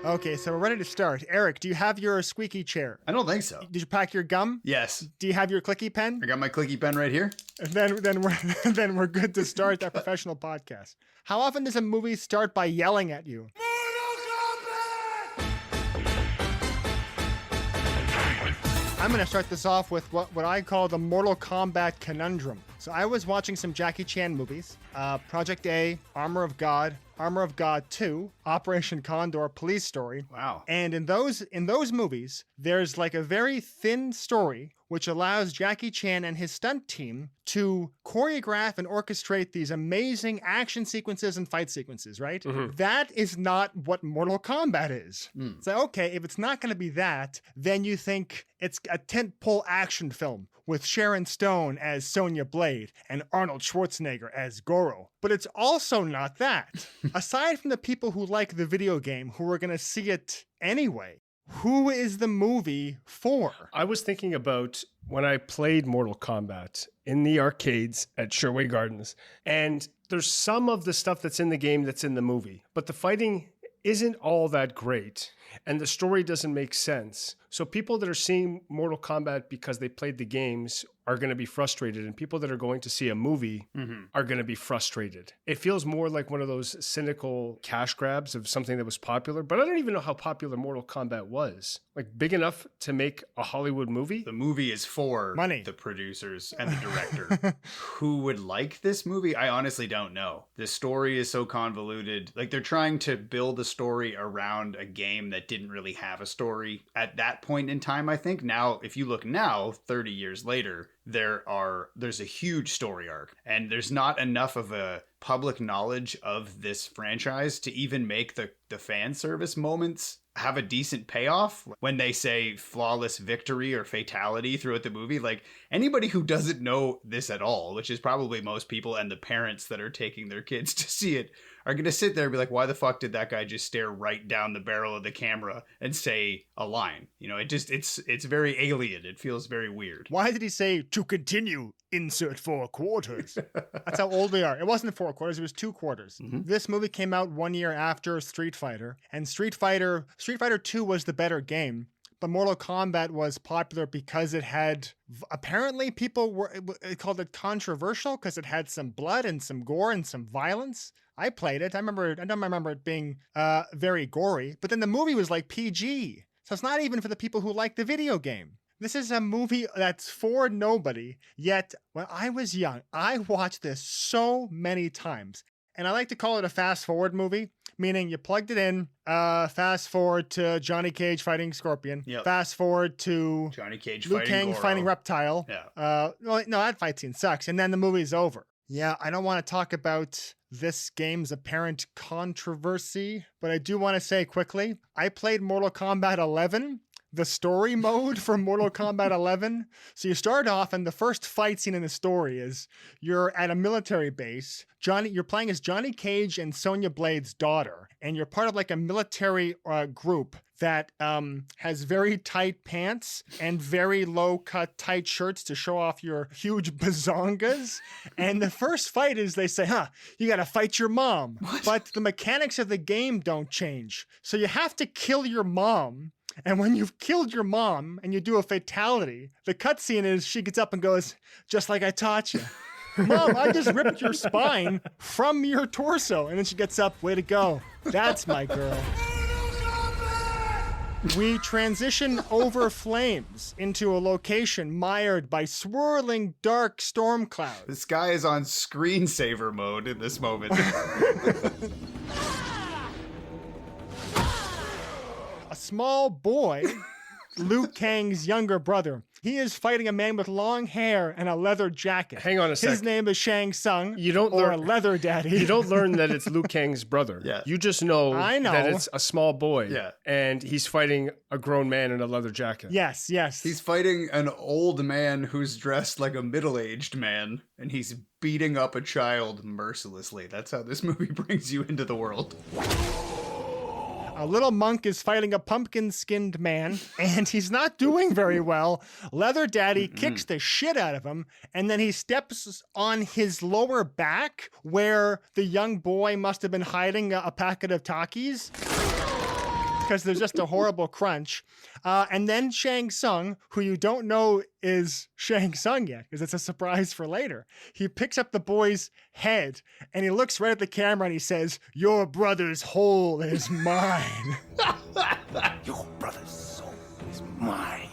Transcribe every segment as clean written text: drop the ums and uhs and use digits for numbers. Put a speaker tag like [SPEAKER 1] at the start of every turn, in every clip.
[SPEAKER 1] Okay, so we're ready to start. Eric, do you have your squeaky chair?
[SPEAKER 2] I don't think so.
[SPEAKER 1] Did you pack your gum?
[SPEAKER 2] Yes.
[SPEAKER 1] Do you have your clicky pen?
[SPEAKER 2] I got my clicky pen right here.
[SPEAKER 1] Then we're good to start that professional podcast. How often does a movie start by yelling at you? I'm going to start this off with what I call the Mortal Kombat conundrum. So I was watching some Jackie Chan movies, Project A, Armor of God 2, Operation Condor, Police Story.
[SPEAKER 2] Wow.
[SPEAKER 1] And in those movies, there's like a very thin story which allows Jackie Chan and his stunt team to choreograph and orchestrate these amazing action sequences and fight sequences, right? Mm-hmm. That is not what Mortal Kombat is. So, okay, if it's not going to be that, then you think it's a tentpole action film with Sharon Stone as Sonya Blade and Arnold Schwarzenegger as Goro. But it's also not that. Aside from the people who like the video game who are going to see it anyway, who is the movie for?
[SPEAKER 3] I was thinking about when I played Mortal Kombat in the arcades at Sherway Gardens, and there's some of the stuff that's in the game that's in the movie, but the fighting isn't all that great, and the story doesn't make sense. So people that are seeing Mortal Kombat because they played the games are going to be frustrated, and people that are going to see a movie are going to be frustrated. It feels more like one of those cynical cash grabs of something that was popular, but I don't even know how popular Mortal Kombat was. Like, big enough to make a Hollywood movie?
[SPEAKER 2] The movie is for
[SPEAKER 1] money.
[SPEAKER 2] The producers and the director. Who would like this movie? I honestly don't know. The story is so convoluted. Like, they're trying to build a story around a game that didn't really have a story at that point in time, I think. Now, if you look now, 30 years later, there's a huge story arc, and there's not enough of a public knowledge of this franchise to even make the fan service moments have a decent payoff when they say flawless victory or fatality throughout the movie. Like, anybody who doesn't know this at all, which is probably most people and the parents that are taking their kids to see it, are going to sit there and be like, why the fuck did that guy just stare right down the barrel of the camera and say a line? You know, it's very alien. It feels very weird.
[SPEAKER 1] Why did he say, to continue, insert 4 quarters? That's how old we are. It wasn't 4 quarters, it was 2 quarters. Mm-hmm. This movie came out 1 year after Street Fighter, and Street Fighter 2 was the better game. But Mortal Kombat was popular because it had, apparently people called it controversial because it had some blood and some gore and some violence. I played it. I don't remember it being very gory, but then the movie was like PG. So it's not even for the people who like the video game. This is a movie that's for nobody, yet when I was young, I watched this so many times. And I like to call it a fast-forward movie, meaning you plugged it in, fast forward to Johnny Cage fighting Scorpion, fast forward to
[SPEAKER 2] Johnny Cage
[SPEAKER 1] Liu Kang fighting Reptile.
[SPEAKER 2] Yeah.
[SPEAKER 1] No, that fight scene sucks, and then the movie's over. Yeah, I don't want to talk about this game's apparent controversy, but I do want to say quickly, I played Mortal Kombat 11, the story mode for Mortal Kombat 11. So you start off, and the first fight scene in the story is you're at a military base. You're playing as Johnny Cage and Sonya Blade's daughter, and you're part of like a military group that has very tight pants and very low-cut tight shirts to show off your huge bazongas. And the first fight is they say, you gotta fight your mom. What? But the mechanics of the game don't change. So you have to kill your mom. And when you've killed your mom and you do a fatality, the cutscene is she gets up and goes, just like I taught you. Mom, I just ripped your spine from your torso. And then she gets up, way to go. That's my girl. We transition over flames into a location mired by swirling dark storm clouds.
[SPEAKER 2] This guy is on screensaver mode in this moment.
[SPEAKER 1] A small boy, Liu Kang's younger brother, he is fighting a man with long hair and a leather jacket.
[SPEAKER 3] Hang on a sec.
[SPEAKER 1] His name is Shang Tsung,
[SPEAKER 3] learn
[SPEAKER 1] Leather Daddy.
[SPEAKER 3] You don't learn that it's Liu Kang's brother.
[SPEAKER 2] Yeah.
[SPEAKER 3] You just know, that it's a small boy.
[SPEAKER 2] Yeah.
[SPEAKER 3] And he's fighting a grown man in a leather jacket.
[SPEAKER 1] Yes.
[SPEAKER 2] He's fighting an old man who's dressed like a middle-aged man, and he's beating up a child mercilessly. That's how this movie brings you into the world.
[SPEAKER 1] A little monk is fighting a pumpkin-skinned man, and he's not doing very well. Leather Daddy kicks the shit out of him, and then he steps on his lower back, where the young boy must have been hiding a packet of Takis. because there's just a horrible crunch. And then Shang Tsung, who you don't know is Shang Tsung yet, because it's a surprise for later. He picks up the boy's head and he looks right at the camera and he says, "Your brother's whole is mine."
[SPEAKER 4] Your brother's soul is mine.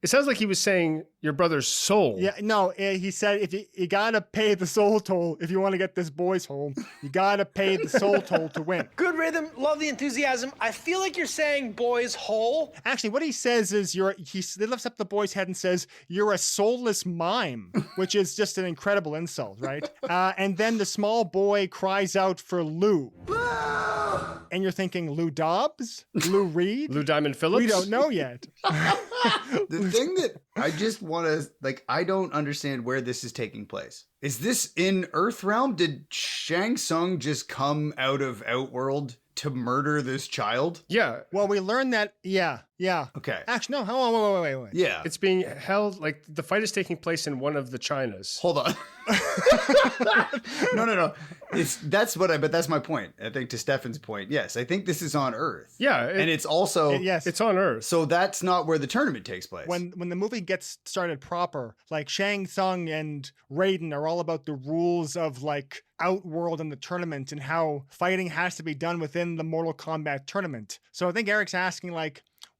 [SPEAKER 3] It sounds like he was saying your brother's soul.
[SPEAKER 1] Yeah, no, he said if you gotta pay the soul toll if you want to get this boy's home. You gotta pay the soul toll to win.
[SPEAKER 5] Good rhythm, love the enthusiasm. I feel like you're saying boy's whole.
[SPEAKER 1] Actually, what he says is he lifts up the boy's head and says, "You're a soulless mime," which is just an incredible insult, right? And then the small boy cries out for Lou. And you're thinking, Lou Dobbs? Lou Reed?
[SPEAKER 3] Lou Diamond Phillips?
[SPEAKER 1] We don't know yet.
[SPEAKER 2] The thing that I just want to, I don't understand where this is taking place. Is this in Earthrealm? Did Shang Tsung just come out of Outworld to murder this child?
[SPEAKER 3] Yeah.
[SPEAKER 1] Well, we learned that, yeah.
[SPEAKER 2] Okay.
[SPEAKER 1] Actually, no, hold on, wait.
[SPEAKER 2] Yeah.
[SPEAKER 3] It's being held, the fight is taking place in one of the Chinas.
[SPEAKER 2] Hold on. No. But that's my point. I think to Stefan's point, yes, I think this is on Earth.
[SPEAKER 3] Yeah.
[SPEAKER 2] And it's also,
[SPEAKER 1] yes.
[SPEAKER 3] It's on Earth.
[SPEAKER 2] So that's not where the tournament takes place.
[SPEAKER 1] When the movie gets started proper, Shang Tsung and Raiden are all about the rules of Outworld and the tournament and how fighting has to be done within the Mortal Kombat tournament. So I think Eric's asking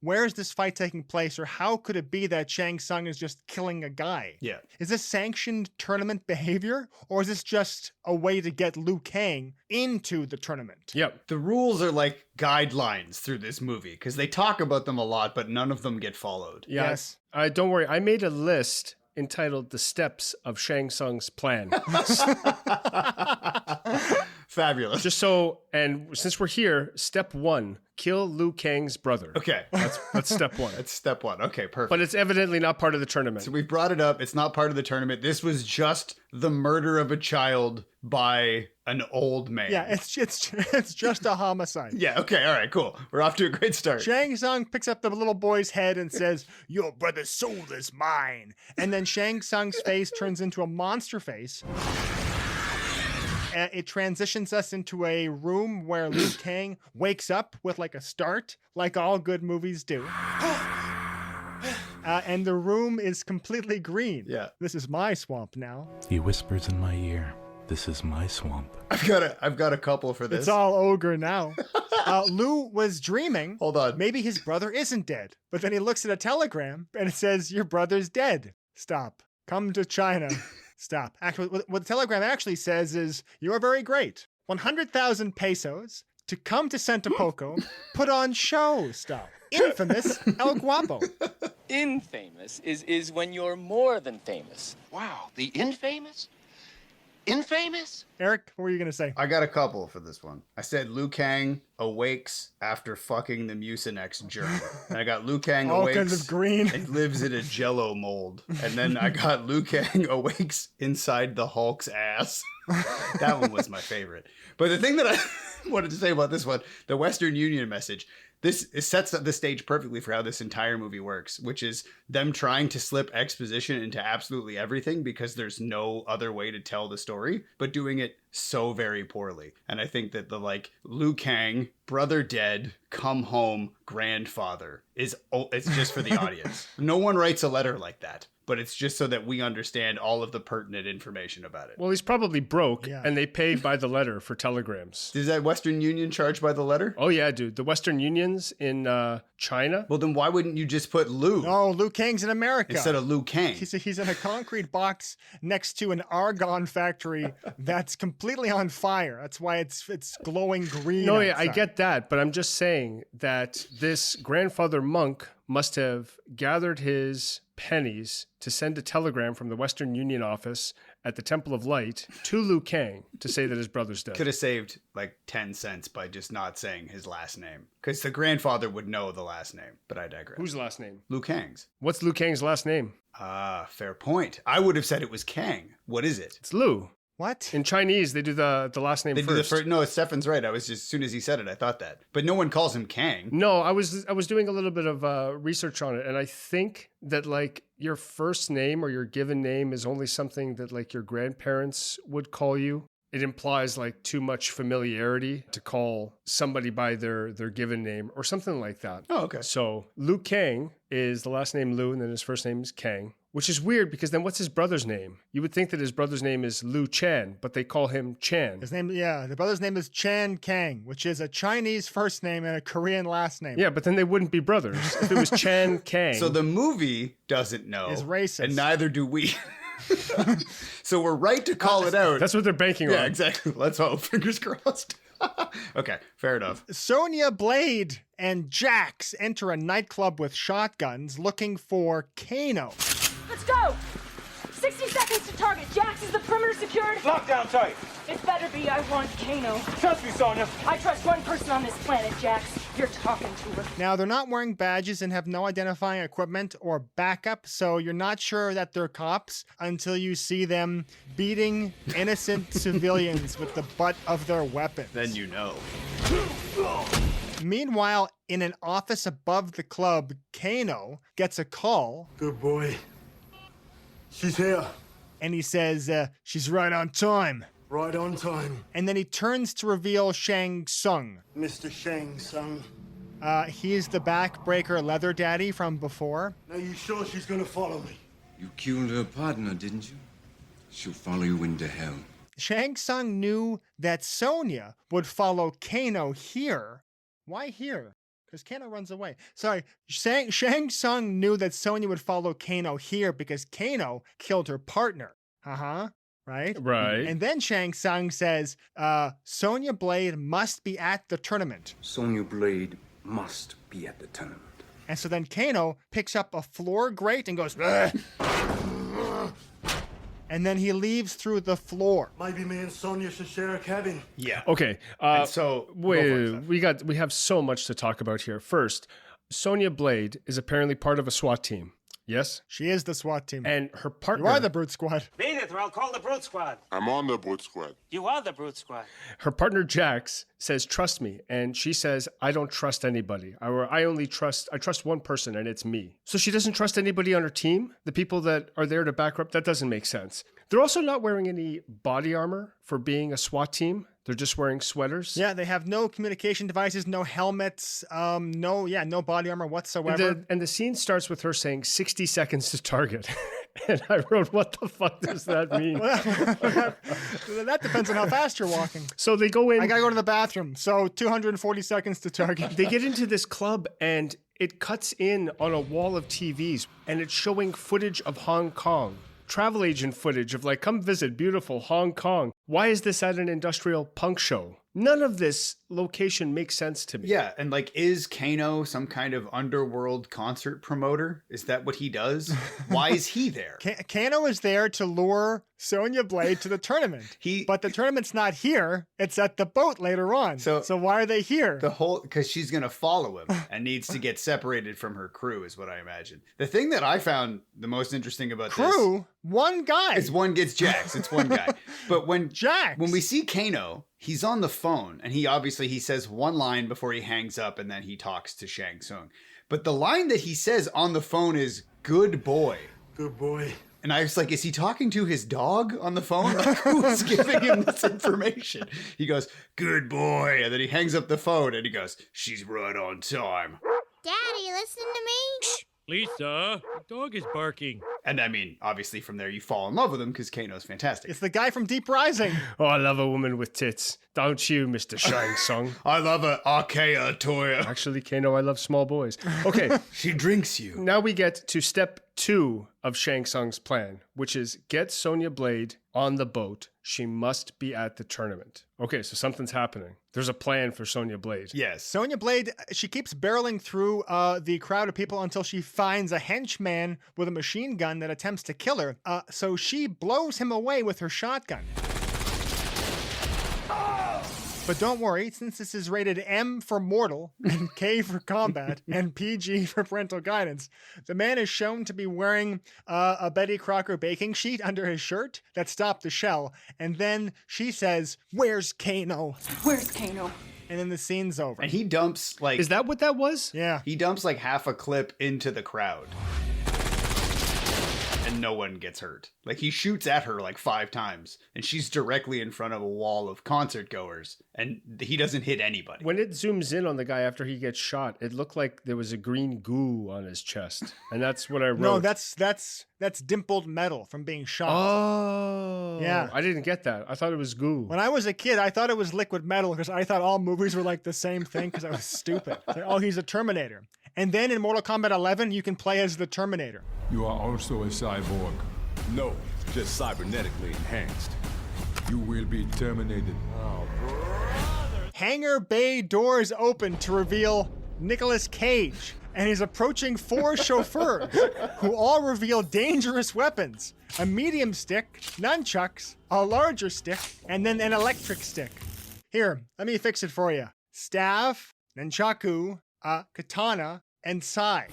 [SPEAKER 1] where's this fight taking place, or how could it be that Shang Tsung is just killing a guy?
[SPEAKER 2] Yeah.
[SPEAKER 1] Is this sanctioned tournament behavior, or is this just a way to get Liu Kang into the tournament?
[SPEAKER 3] Yep.
[SPEAKER 2] The rules are guidelines through this movie because they talk about them a lot, but none of them get followed.
[SPEAKER 3] Yeah.
[SPEAKER 1] Yes.
[SPEAKER 3] Don't worry. I made a list entitled "The Steps of Shang Tsung's Plan."
[SPEAKER 2] Fabulous.
[SPEAKER 3] Just so, and since we're here, step 1, kill Liu Kang's brother.
[SPEAKER 2] Okay.
[SPEAKER 3] That's step 1.
[SPEAKER 2] That's step 1. Okay, perfect.
[SPEAKER 3] But it's evidently not part of the tournament.
[SPEAKER 2] So we brought it up. It's not part of the tournament. This was just the murder of a child by an old man.
[SPEAKER 1] Yeah, it's just a homicide.
[SPEAKER 2] Yeah, okay, all right, cool. We're off to a great start.
[SPEAKER 1] Shang Tsung picks up the little boy's head and says, "Your brother's soul is mine." And then Shang Tsung's face turns into a monster face. It transitions us into a room where Liu Kang wakes up with a start, like all good movies do. And the room is completely green.
[SPEAKER 2] Yeah.
[SPEAKER 1] This is my swamp now.
[SPEAKER 4] He whispers in my ear, "This is my swamp."
[SPEAKER 2] I've got a couple for this.
[SPEAKER 1] It's all ogre now. Liu was dreaming.
[SPEAKER 2] Hold on.
[SPEAKER 1] Maybe his brother isn't dead. But then he looks at a telegram and it says, "Your brother's dead. Stop. Come to China." Stop. Actually, what the telegram actually says is, "You are very great. 100,000 pesos to come to Santa Poco, put on show." Stop. Infamous El Guapo.
[SPEAKER 6] Infamous is when you're more than famous.
[SPEAKER 7] Wow, the infamous? Infamous?
[SPEAKER 1] Eric, what were you going to say?
[SPEAKER 2] I got a couple for this one. I said Liu Kang awakes after fucking the Mucinex germ. And I got Liu Kang
[SPEAKER 1] All
[SPEAKER 2] awakes
[SPEAKER 1] kinds of green.
[SPEAKER 2] and lives in a jello mold. And then I got Liu Kang awakes inside the Hulk's ass. That one was my favorite. But the thing that I wanted to say about this one, the Western Union message, it sets up the stage perfectly for how this entire movie works, which is them trying to slip exposition into absolutely everything because there's no other way to tell the story, but doing it so very poorly. And I think that the Liu Kang, brother dead, come home, grandfather it's just for the audience. No one writes a letter like that. But it's just so that we understand all of the pertinent information about it.
[SPEAKER 3] Well, he's probably broke,
[SPEAKER 1] Yeah.
[SPEAKER 3] and they pay by the letter for telegrams.
[SPEAKER 2] Is that Western Union charged by the letter?
[SPEAKER 3] Oh, yeah, dude. The Western Unions in China.
[SPEAKER 2] Well, then why wouldn't you just put Liu
[SPEAKER 1] No, Liu Kang's in America.
[SPEAKER 2] instead of Liu Kang?
[SPEAKER 1] He's in a concrete box next to an argon factory that's completely on fire. That's why it's glowing green.
[SPEAKER 3] No, yeah, I
[SPEAKER 1] outside.
[SPEAKER 3] get that. But I'm just saying that this grandfather monk must have gathered his pennies to send a telegram from the Western Union office at the Temple of Light to Liu Kang to say that his brother's dead.
[SPEAKER 2] Could have saved 10 cents by just not saying his last name. Because the grandfather would know the last name, but I digress.
[SPEAKER 3] Whose last name?
[SPEAKER 2] Liu Kang's.
[SPEAKER 3] What's Liu Kang's last name?
[SPEAKER 2] Ah, fair point. I would have said it was Kang. What is it?
[SPEAKER 3] It's Liu.
[SPEAKER 1] What?
[SPEAKER 3] In Chinese, they do the last name
[SPEAKER 2] They
[SPEAKER 3] first.
[SPEAKER 2] do the first. No, Stefan's right. I was just, as soon as he said it, I thought that. But no one calls him Kang.
[SPEAKER 3] No, I was doing a little bit of research on it, and I think that your first name or your given name is only something that your grandparents would call you. it implies like too much familiarity to call somebody by their given name or something like that.
[SPEAKER 2] Oh, okay.
[SPEAKER 3] So Liu Kang is the last name Liu, and then his first name is Kang, which is weird because then what's his brother's name? You would think that his brother's name is Liu Chan, but they call him Chan.
[SPEAKER 1] His name, the brother's name is Chan Kang, which is a Chinese first name and a Korean last name.
[SPEAKER 3] Yeah, but then they wouldn't be brothers if it was Chan Kang.
[SPEAKER 2] So the movie doesn't know.
[SPEAKER 1] Is racist.
[SPEAKER 2] And neither do we. So we're right to call it out.
[SPEAKER 3] That's what they're banking on.
[SPEAKER 2] Yeah, exactly. Let's hope. Fingers crossed. Okay, fair enough.
[SPEAKER 1] Sonya Blade and Jax enter a nightclub with shotguns looking for Kano.
[SPEAKER 8] Let's go! 60 seconds to target. Jax, is the perimeter secured?
[SPEAKER 5] Lockdown tight.
[SPEAKER 8] It better be. I want Kano.
[SPEAKER 5] Trust me, Sonya.
[SPEAKER 8] I trust one person on this planet, Jax. You're talking to her.
[SPEAKER 1] Now, they're not wearing badges and have no identifying equipment or backup, so you're not sure that they're cops until you see them beating innocent civilians with the butt of their weapons.
[SPEAKER 2] Then you know.
[SPEAKER 1] Meanwhile, in an office above the club, Kano gets a call.
[SPEAKER 9] Good boy. She's here.
[SPEAKER 1] And he says, she's right on time.
[SPEAKER 9] Right on time.
[SPEAKER 1] And then he turns to reveal Shang Tsung.
[SPEAKER 9] Mr. Shang Tsung.
[SPEAKER 1] He's the backbreaker leather daddy from before.
[SPEAKER 9] Are you sure she's gonna follow me?
[SPEAKER 10] You killed her partner, didn't you? She'll follow you into hell.
[SPEAKER 1] Shang Tsung knew that Sonya would follow Kano here. Why here? Because Kano runs away. Sorry, Shang Tsung knew that Sonya would follow Kano here because Kano killed her partner. Right?
[SPEAKER 3] Right.
[SPEAKER 1] And then Shang Tsung says, Sonya Blade must be at the tournament.
[SPEAKER 10] Sonya Blade must be at the tournament.
[SPEAKER 1] And so then Kano picks up a floor grate and goes, "Ugh." And then he leaves through the floor.
[SPEAKER 9] Maybe me and Sonya should share a cabin.
[SPEAKER 2] Yeah.
[SPEAKER 3] Okay.
[SPEAKER 2] And so
[SPEAKER 3] we have so much to talk about here. First, Sonya Blade is apparently part of a SWAT team. Yes?
[SPEAKER 1] She is the SWAT team.
[SPEAKER 3] And her partner...
[SPEAKER 1] You are the Brute Squad.
[SPEAKER 5] Beat it or I'll call the Brute Squad.
[SPEAKER 7] I'm on the Brute Squad.
[SPEAKER 5] You are the Brute Squad.
[SPEAKER 3] Her partner Jax says, trust me. And she says, I don't trust anybody. I trust one person and it's me. So she doesn't trust anybody on her team? The people that are there to back her up? That doesn't make sense. They're also not wearing any body armor for being a SWAT team. They're just wearing sweaters.
[SPEAKER 1] Yeah, they have no communication devices, no helmets, no body armor whatsoever.
[SPEAKER 3] And the scene starts with her saying 60 seconds to target. And I wrote, what the fuck does that mean?
[SPEAKER 1] That depends on how fast you're walking.
[SPEAKER 3] So they go in.
[SPEAKER 1] I gotta go to the bathroom. So 240 seconds to target.
[SPEAKER 3] They get into this club and it cuts in on a wall of TVs and it's showing footage of Hong Kong. Travel agent footage of like, come visit beautiful Hong Kong. Why is this at an industrial punk show? None of this location makes sense to me.
[SPEAKER 2] Yeah, and like, is Kano some kind of underworld concert promoter? Is that what he does? Why is he there?
[SPEAKER 1] Kano is there to lure Sonya Blade to the tournament. But the tournament's not here. It's at the boat later on. So why are they here?
[SPEAKER 2] Because she's going to follow him and needs to get separated from her crew is what I imagine. The thing that I found the most interesting about
[SPEAKER 1] crew? One guy.
[SPEAKER 2] It's one gets Jax. It's one guy. But when we see Kano, he's on the phone and he says one line before he hangs up and then he talks to Shang Tsung. But the line that he says on the phone is good boy.
[SPEAKER 9] Good boy.
[SPEAKER 2] And I was like, is he talking to his dog on the phone? Like, who's giving him this information? He goes, good boy. And then he hangs up the phone and he goes, she's right on time.
[SPEAKER 11] Daddy, listen to me.
[SPEAKER 12] Shh. Lisa, the dog is barking.
[SPEAKER 2] And I mean, obviously from there you fall in love with him because Kano's fantastic.
[SPEAKER 1] It's the guy from Deep Rising.
[SPEAKER 3] Oh, I love a woman with tits. Don't you, Mr. Shang Tsung?
[SPEAKER 2] I love a Arkea Toya.
[SPEAKER 3] Actually, Kano, I love small boys. Okay.
[SPEAKER 2] She drinks you.
[SPEAKER 3] Now we get to step 2 of Shang Tsung's plan, which is get Sonya Blade on the boat. She must be at the tournament. Okay, so something's happening. There's a plan for Sonya Blade.
[SPEAKER 2] Yes.
[SPEAKER 1] Sonya Blade, she keeps barreling through the crowd of people until she finds a henchman with a machine gun that attempts to kill her. So she blows him away with her shotgun. But don't worry, since this is rated M for mortal, and K for combat, and PG for parental guidance, the man is shown to be wearing a Betty Crocker baking sheet under his shirt that stopped the shell. And then she says, "Where's Kano?"
[SPEAKER 8] Where's Kano?
[SPEAKER 1] And then the scene's over.
[SPEAKER 2] And he dumps like...
[SPEAKER 3] Is that what that was?
[SPEAKER 1] Yeah.
[SPEAKER 2] He dumps like half a clip into the crowd. and no one gets hurt. Like, he shoots at her like 5 times, and she's directly in front of a wall of concert goers, and he doesn't hit anybody.
[SPEAKER 3] When it zooms in on the guy after he gets shot, it looked like there was a green goo on his chest, and that's what I wrote.
[SPEAKER 1] No, that's dimpled metal from being shot.
[SPEAKER 3] Oh,
[SPEAKER 1] yeah.
[SPEAKER 3] I didn't get that. I thought it was goo.
[SPEAKER 1] When I was a kid, I thought it was liquid metal because I thought all movies were like the same thing because I was stupid. Like, oh, he's a Terminator. And then in Mortal Kombat 11, you can play as the Terminator.
[SPEAKER 13] You are also a cyborg.
[SPEAKER 14] No, just cybernetically enhanced.
[SPEAKER 13] You will be terminated.
[SPEAKER 14] Oh, brother.
[SPEAKER 1] Hangar bay doors open to reveal Nicolas Cage, and he's approaching 4 chauffeurs who all reveal dangerous weapons. A medium stick, nunchucks, a larger stick, and then an electric stick. Here, let me fix it for you. Staff, nunchaku, katana, and sai.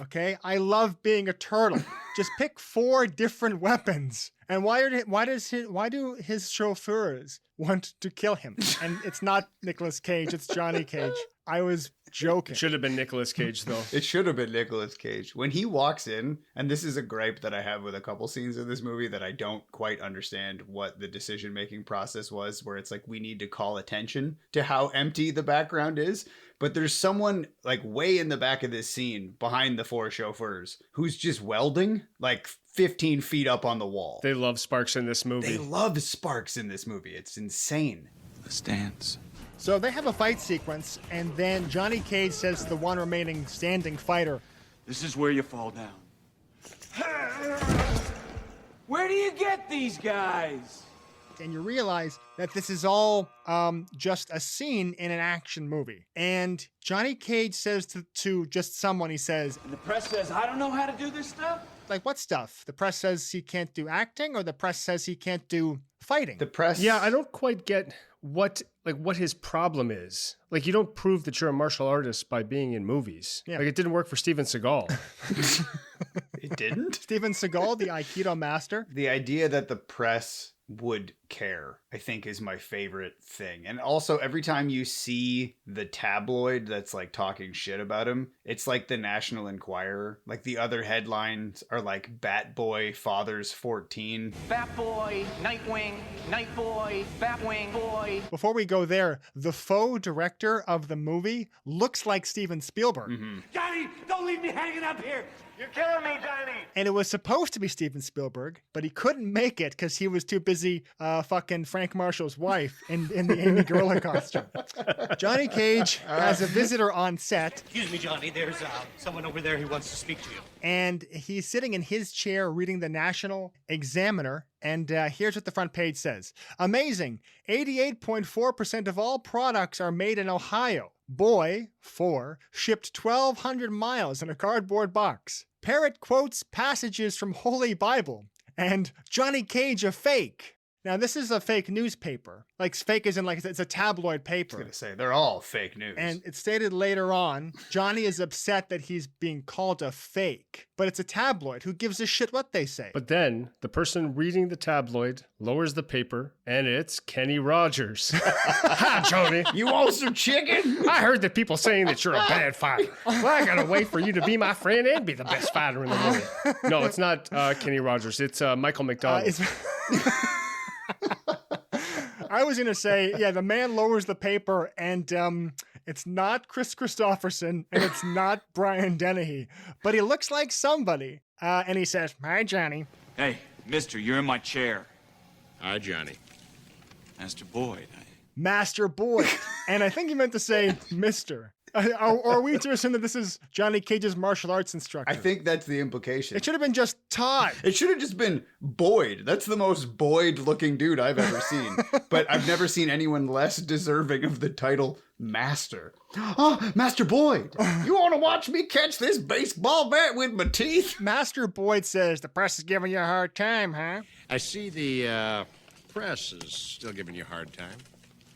[SPEAKER 1] Okay, I love being a turtle. Just pick 4 different weapons. And why do his chauffeurs want to kill him? And it's not Nicolas Cage, it's Johnny Cage. I was joking.
[SPEAKER 3] It should have been Nicolas Cage, though.
[SPEAKER 2] It should have been Nicolas Cage. When he walks in, and this is a gripe that I have with a couple scenes in this movie that I don't quite understand what the decision-making process was, where it's like, we need to call attention to how empty the background is. But there's someone like way in the back of this scene behind the 4 chauffeurs who's just welding like 15 feet up on the wall.
[SPEAKER 3] They love Sparks in this movie.
[SPEAKER 2] They love Sparks in this movie. It's insane.
[SPEAKER 10] Let's dance.
[SPEAKER 1] So they have a fight sequence, and then Johnny Cage says to the one remaining standing fighter,
[SPEAKER 15] "This is where you fall down." Where do you get these guys?
[SPEAKER 1] And you realize that this is all just a scene in an action movie. And Johnny Cage says to just someone, he says,
[SPEAKER 15] And the press says, I don't know how to do this stuff?
[SPEAKER 1] Like, what stuff? The press says he can't do acting, or the press says he can't do fighting?
[SPEAKER 2] The press...
[SPEAKER 3] Yeah, I don't quite get what his problem is. Like, you don't prove that you're a martial artist by being in movies.
[SPEAKER 1] Yeah.
[SPEAKER 3] Like, it didn't work for Steven Seagal.
[SPEAKER 2] It didn't?
[SPEAKER 1] Steven Seagal, the Aikido master?
[SPEAKER 2] The idea that the press would care, I think, is my favorite thing. And also, every time you see the tabloid that's like talking shit about him, it's like the National Enquirer. Like, the other headlines are like Bat Boy Fathers 14.
[SPEAKER 6] Bat Boy, Nightwing, Night Boy, Batwing Boy.
[SPEAKER 1] Before we go there, the faux director of the movie looks like Steven Spielberg.
[SPEAKER 2] Mm-hmm.
[SPEAKER 15] Johnny, don't leave me hanging up here. You're killing me, Johnny.
[SPEAKER 1] And it was supposed to be Steven Spielberg, but he couldn't make it because he was too busy fucking Frank Marshall's wife in the Amy Gorilla costume. Johnny Cage has a visitor on set.
[SPEAKER 16] Excuse me, Johnny. There's someone over there who wants to speak to you.
[SPEAKER 1] And he's sitting in his chair reading the National Examiner. And here's what the front page says. Amazing. 88.4% of all products are made in Ohio. Boy, 4, shipped 1,200 miles in a cardboard box. Parrot quotes passages from Holy Bible. And Johnny Cage a fake. Now, this is a fake newspaper. Like, fake as in, like, it's a tabloid paper.
[SPEAKER 2] I was going to say, they're all fake news.
[SPEAKER 1] And it's stated later on, Johnny is upset that he's being called a fake. But it's a tabloid. Who gives a shit what they say?
[SPEAKER 3] But then, the person reading the tabloid lowers the paper, and it's Kenny Rogers. Hi, Johnny.
[SPEAKER 2] You want some chicken?
[SPEAKER 3] I heard that people saying that you're a bad fighter. Well, I gotta wait for you to be my friend and be the best fighter in the movie. No, it's not Kenny Rogers. It's Michael McDonald.
[SPEAKER 1] I was going to say, yeah, the man lowers the paper, and it's not Chris Christopherson, and it's not Brian Dennehy, but he looks like somebody. And he says, "Hi, Johnny."
[SPEAKER 15] Hey, mister, you're in my chair.
[SPEAKER 14] Hi, Johnny.
[SPEAKER 15] Master Boyd.
[SPEAKER 1] Master Boyd. And I think he meant to say Mr. Or are we to assume that this is Johnny Cage's martial arts instructor?
[SPEAKER 2] I think that's the implication.
[SPEAKER 1] It should have been just Todd.
[SPEAKER 2] It should have just been Boyd. That's the most Boyd-looking dude I've ever seen. But I've never seen anyone less deserving of the title Master. Oh, Master Boyd, you want to watch me catch this baseball bat with my teeth?
[SPEAKER 1] Master Boyd says, the press is giving you a hard time, huh?
[SPEAKER 14] I see the press is still giving you a hard time.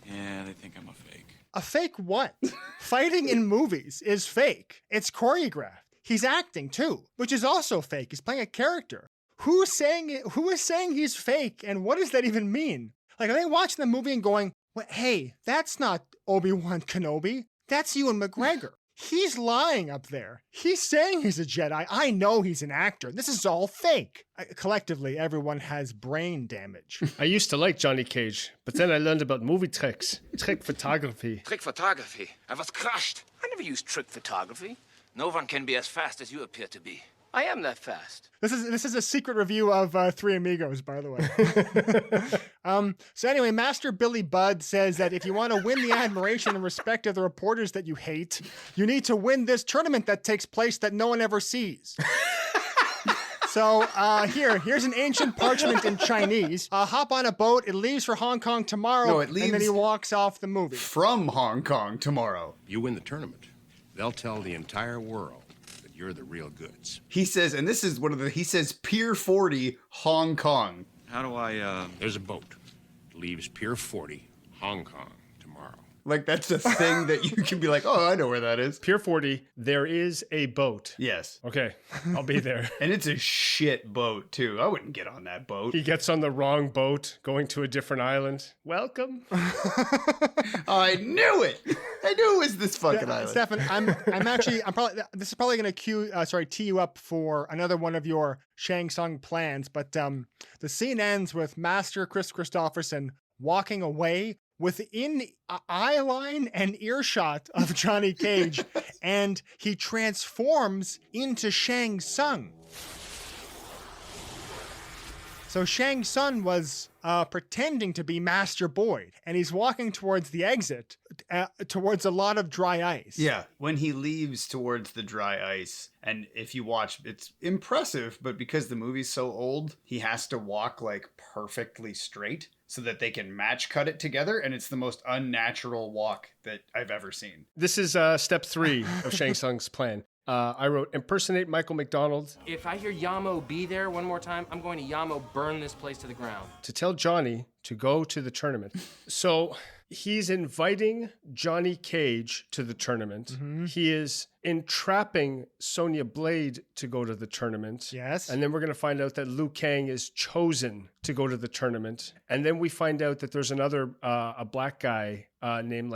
[SPEAKER 15] Yeah, they think I'm a fake.
[SPEAKER 1] A fake what? Fighting in movies is fake. It's choreographed. He's acting too, which is also fake. He's playing a character. Who is saying he's fake, and what does that even mean? Like, are they watching the movie and going, well, hey, that's not Obi-Wan Kenobi. That's Ewan McGregor. He's lying up there. He's saying he's a Jedi. I know he's an actor. This is all fake. Collectively, everyone has brain damage.
[SPEAKER 3] I used to like Johnny Cage, but then I learned about movie tricks, trick photography.
[SPEAKER 17] Trick photography? I was crushed. I never used trick photography. No one can be as fast as you appear to be. I am that fast.
[SPEAKER 1] This is a secret review of Three Amigos, by the way. So anyway, Master Billy Budd says that if you want to win the admiration and respect of the reporters that you hate, you need to win this tournament that takes place that no one ever sees. So here's an ancient parchment in Chinese. Hop on a boat. It leaves for Hong Kong tomorrow.
[SPEAKER 2] No, it leaves
[SPEAKER 1] and then he walks off the movie.
[SPEAKER 2] From Hong Kong tomorrow.
[SPEAKER 14] You win the tournament. They'll tell the entire world that you're the real goods.
[SPEAKER 2] He says, and this is he says Pier 40, Hong Kong.
[SPEAKER 14] How do I, There's a boat. Leaves Pier 40, Hong Kong tomorrow.
[SPEAKER 2] Like, that's a thing that you can be like, oh, I know where that is.
[SPEAKER 3] Pier 40, there is a boat.
[SPEAKER 2] Yes.
[SPEAKER 3] Okay, I'll be there.
[SPEAKER 2] And it's a shit boat, too. I wouldn't get on that boat.
[SPEAKER 3] He gets on the wrong boat, going to a different island. Welcome.
[SPEAKER 2] I knew it. I knew it was this fucking island.
[SPEAKER 1] Stefan, this is probably going to tee you up for another one of your Shang Tsung plans, but the scene ends with Master Chris Christopherson walking away within eye line and earshot of Johnny Cage, and he transforms into Shang Tsung. So Shang Tsung was pretending to be Master Boyd, and he's walking towards the exit, towards a lot of dry ice.
[SPEAKER 2] Yeah, when he leaves towards the dry ice, and if you watch, it's impressive, but because the movie's so old, he has to walk like perfectly straight so that they can match cut it together, and it's the most unnatural walk that I've ever seen.
[SPEAKER 3] This is step 3 of Shang Tsung's plan. I wrote, impersonate Michael McDonald.
[SPEAKER 18] If I hear Yah Moh B there one more time, I'm going to Yah Moh burn this place to the ground.
[SPEAKER 3] To tell Johnny to go to the tournament. So he's inviting Johnny Cage to the tournament.
[SPEAKER 1] Mm-hmm.
[SPEAKER 3] He is entrapping Sonya Blade to go to the tournament.
[SPEAKER 1] Yes.
[SPEAKER 3] And then we're going to find out that Liu Kang is chosen to go to the tournament. And then we find out that there's another, a black guy named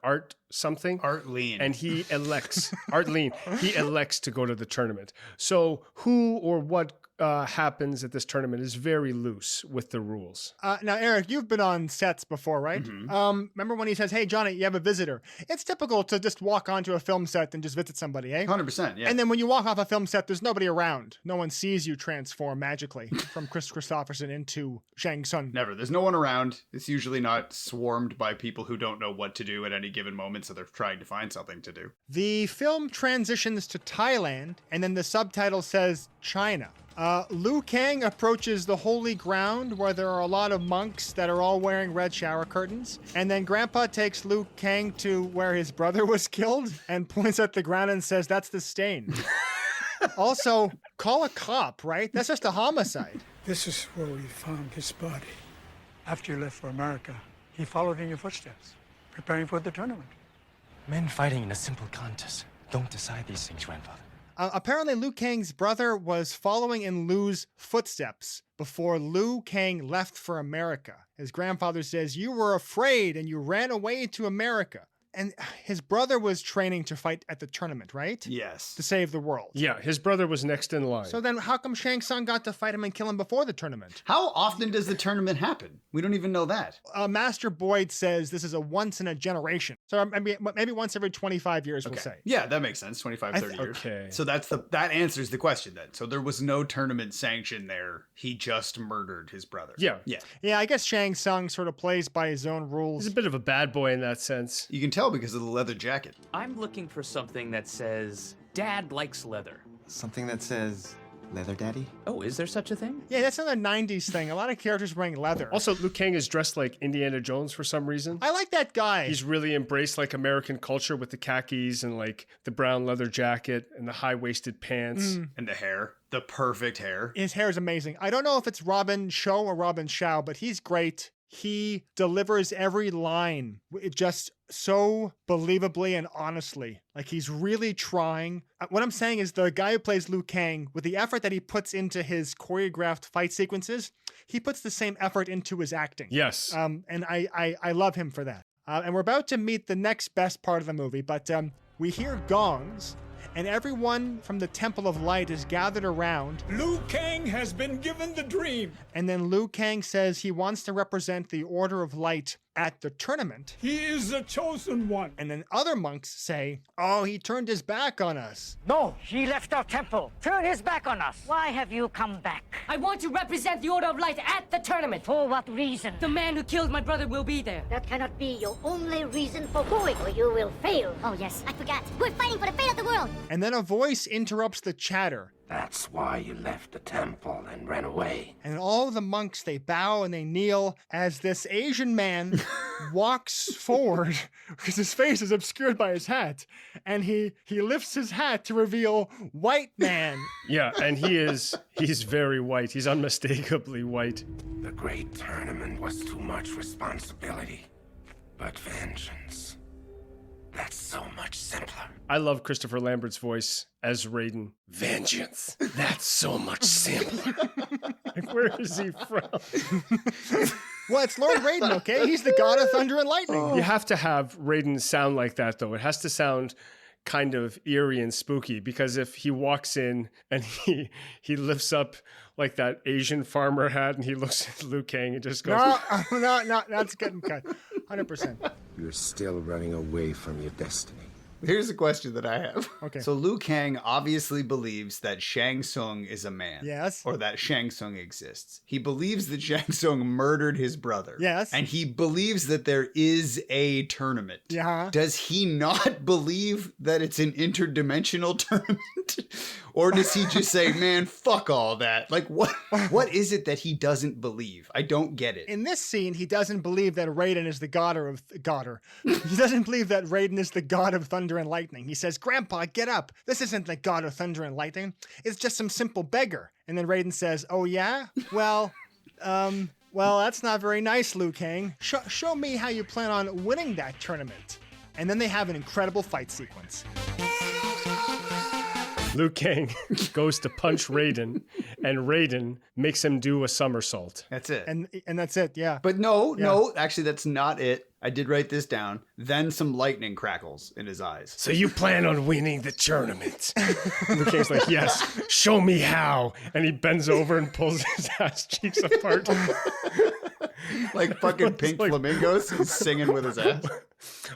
[SPEAKER 3] Art something?
[SPEAKER 2] Art Lean.
[SPEAKER 3] And he elects, Art Lean, he elects to go to the tournament. So who or what happens at this tournament is very loose with the rules.
[SPEAKER 1] Now, Eric, you've been on sets before, right?
[SPEAKER 2] Mm-hmm.
[SPEAKER 1] Remember when he says, hey, Johnny, you have a visitor? It's typical to just walk onto a film set and just visit somebody, eh?
[SPEAKER 2] 100%, yeah.
[SPEAKER 1] And then when you walk off a film set, there's nobody around. No one sees you transform magically from Chris Christopherson into Shang Tsung.
[SPEAKER 2] Never. There's no one around. It's usually not swarmed by people who don't know what to do at any given moment, so they're trying to find something to do.
[SPEAKER 1] The film transitions to Thailand, and then the subtitle says China. Liu Kang approaches the holy ground where there are a lot of monks that are all wearing red shower curtains. And then Grandpa takes Liu Kang to where his brother was killed and points at the ground and says, that's the stain. Also, call a cop, right? That's just a homicide.
[SPEAKER 9] This is where we found his body. After you left for America, he followed in your footsteps, preparing for the tournament.
[SPEAKER 19] Men fighting in a simple contest don't decide these things, Grandfather.
[SPEAKER 1] Apparently, Liu Kang's brother was following in Liu's footsteps before Liu Kang left for America. His grandfather says, you were afraid and you ran away to America. And his brother was training to fight at the tournament, right?
[SPEAKER 2] Yes.
[SPEAKER 1] To save the world.
[SPEAKER 3] Yeah, his brother was next in line.
[SPEAKER 1] So then how come Shang Tsung got to fight him and kill him before the tournament?
[SPEAKER 2] How often does the tournament happen? We don't even know that.
[SPEAKER 1] Master Boyd says this is a once in a generation. So maybe once every 25 years, we'll say.
[SPEAKER 2] Yeah, that makes sense. 25, 30 years.
[SPEAKER 3] Okay.
[SPEAKER 2] So that answers the question then. So there was no tournament sanction there. He just murdered his brother.
[SPEAKER 3] Yeah.
[SPEAKER 2] Yeah.
[SPEAKER 1] Yeah, I guess Shang Tsung sort of plays by his own rules.
[SPEAKER 3] He's a bit of a bad boy in that sense.
[SPEAKER 2] You can tell because of the leather jacket.
[SPEAKER 6] I'm looking for something that says, Dad likes leather.
[SPEAKER 19] Something that says, Leather Daddy?
[SPEAKER 6] Oh, is there such a thing?
[SPEAKER 1] Yeah, that's another 90s thing. A lot of characters wearing leather.
[SPEAKER 3] Also, Liu Kang is dressed like Indiana Jones for some reason.
[SPEAKER 1] I like that guy.
[SPEAKER 3] He's really embraced like American culture with the khakis and like the brown leather jacket and the high-waisted pants.
[SPEAKER 2] And the hair. The perfect hair.
[SPEAKER 1] His hair is amazing. I don't know if it's Robin Shou or Robin Shao, but he's great. He delivers every line just so believably and honestly. Like he's really trying. What I'm saying is the guy who plays Liu Kang, with the effort that he puts into his choreographed fight sequences, he puts the same effort into his acting.
[SPEAKER 3] Yes.
[SPEAKER 1] And I love him for that. And we're about to meet the next best part of the movie, but we hear gongs, and everyone from the Temple of Light is gathered around.
[SPEAKER 9] Liu Kang has been given the dream.
[SPEAKER 1] And then Liu Kang says he wants to represent the Order of Light at the tournament.
[SPEAKER 9] He is the chosen one.
[SPEAKER 1] And then other monks say, oh, he turned his back on us.
[SPEAKER 15] No, he left our temple. Turn his back on us. Why have you come back?
[SPEAKER 8] I want to represent the Order of Light at the tournament.
[SPEAKER 15] For what reason?
[SPEAKER 8] The man who killed my brother will be there.
[SPEAKER 11] That cannot be your only reason for going, or you will fail. Oh, yes, I forgot. We're fighting for the fate of the world.
[SPEAKER 1] And then a voice interrupts the chatter.
[SPEAKER 14] That's why you left the temple and ran away.
[SPEAKER 1] And all the monks, they bow and they kneel as this Asian man walks forward because his face is obscured by his hat. And he lifts his hat to reveal white man.
[SPEAKER 3] Yeah, and he's very white. He's unmistakably white.
[SPEAKER 14] The great tournament was too much responsibility. But vengeance, that's so much simpler.
[SPEAKER 3] I love Christopher Lambert's voice as Raiden. Vengeance, that's so much simpler. Like, where is he from?
[SPEAKER 1] Well, it's Lord Raiden, okay? He's the god of thunder and lightning.
[SPEAKER 3] You have to have Raiden sound like that, though. It has to sound kind of eerie and spooky, because if he walks in and he lifts up like that Asian farmer hat and he looks at Liu Kang and just goes...
[SPEAKER 1] No, that's getting cut. 100%.
[SPEAKER 14] You're still running away from your destiny.
[SPEAKER 2] Here's a question that I have.
[SPEAKER 1] Okay.
[SPEAKER 2] So Liu Kang obviously believes that Shang Tsung is a man.
[SPEAKER 1] Yes.
[SPEAKER 2] Or that Shang Tsung exists. He believes that Shang Tsung murdered his brother.
[SPEAKER 1] Yes.
[SPEAKER 2] And he believes that there is a tournament.
[SPEAKER 1] Yeah.
[SPEAKER 2] Does he not believe that it's an interdimensional tournament? Or does he just say, man, fuck all that? Like, what is it that he doesn't believe? I don't get it.
[SPEAKER 1] In this scene, he doesn't believe that Raiden is the god of Godder. He doesn't believe that Raiden is the god of thunder and lightning. He says, Grandpa, get up. This isn't the god of thunder and lightning. It's just some simple beggar. And then Raiden says, oh yeah? Well, that's not very nice, Liu Kang. Show me how you plan on winning that tournament. And then they have an incredible fight sequence.
[SPEAKER 3] Liu Kang goes to punch Raiden, and Raiden makes him do a somersault.
[SPEAKER 2] That's it.
[SPEAKER 1] And that's it, yeah.
[SPEAKER 2] But no, actually, that's not it. I did write this down. Then some lightning crackles in his eyes.
[SPEAKER 3] So you plan on winning the tournament? Liu Kang's like, yes, show me how. And he bends over and pulls his ass cheeks apart.
[SPEAKER 2] Like fucking pink flamingos. He's singing with his ass.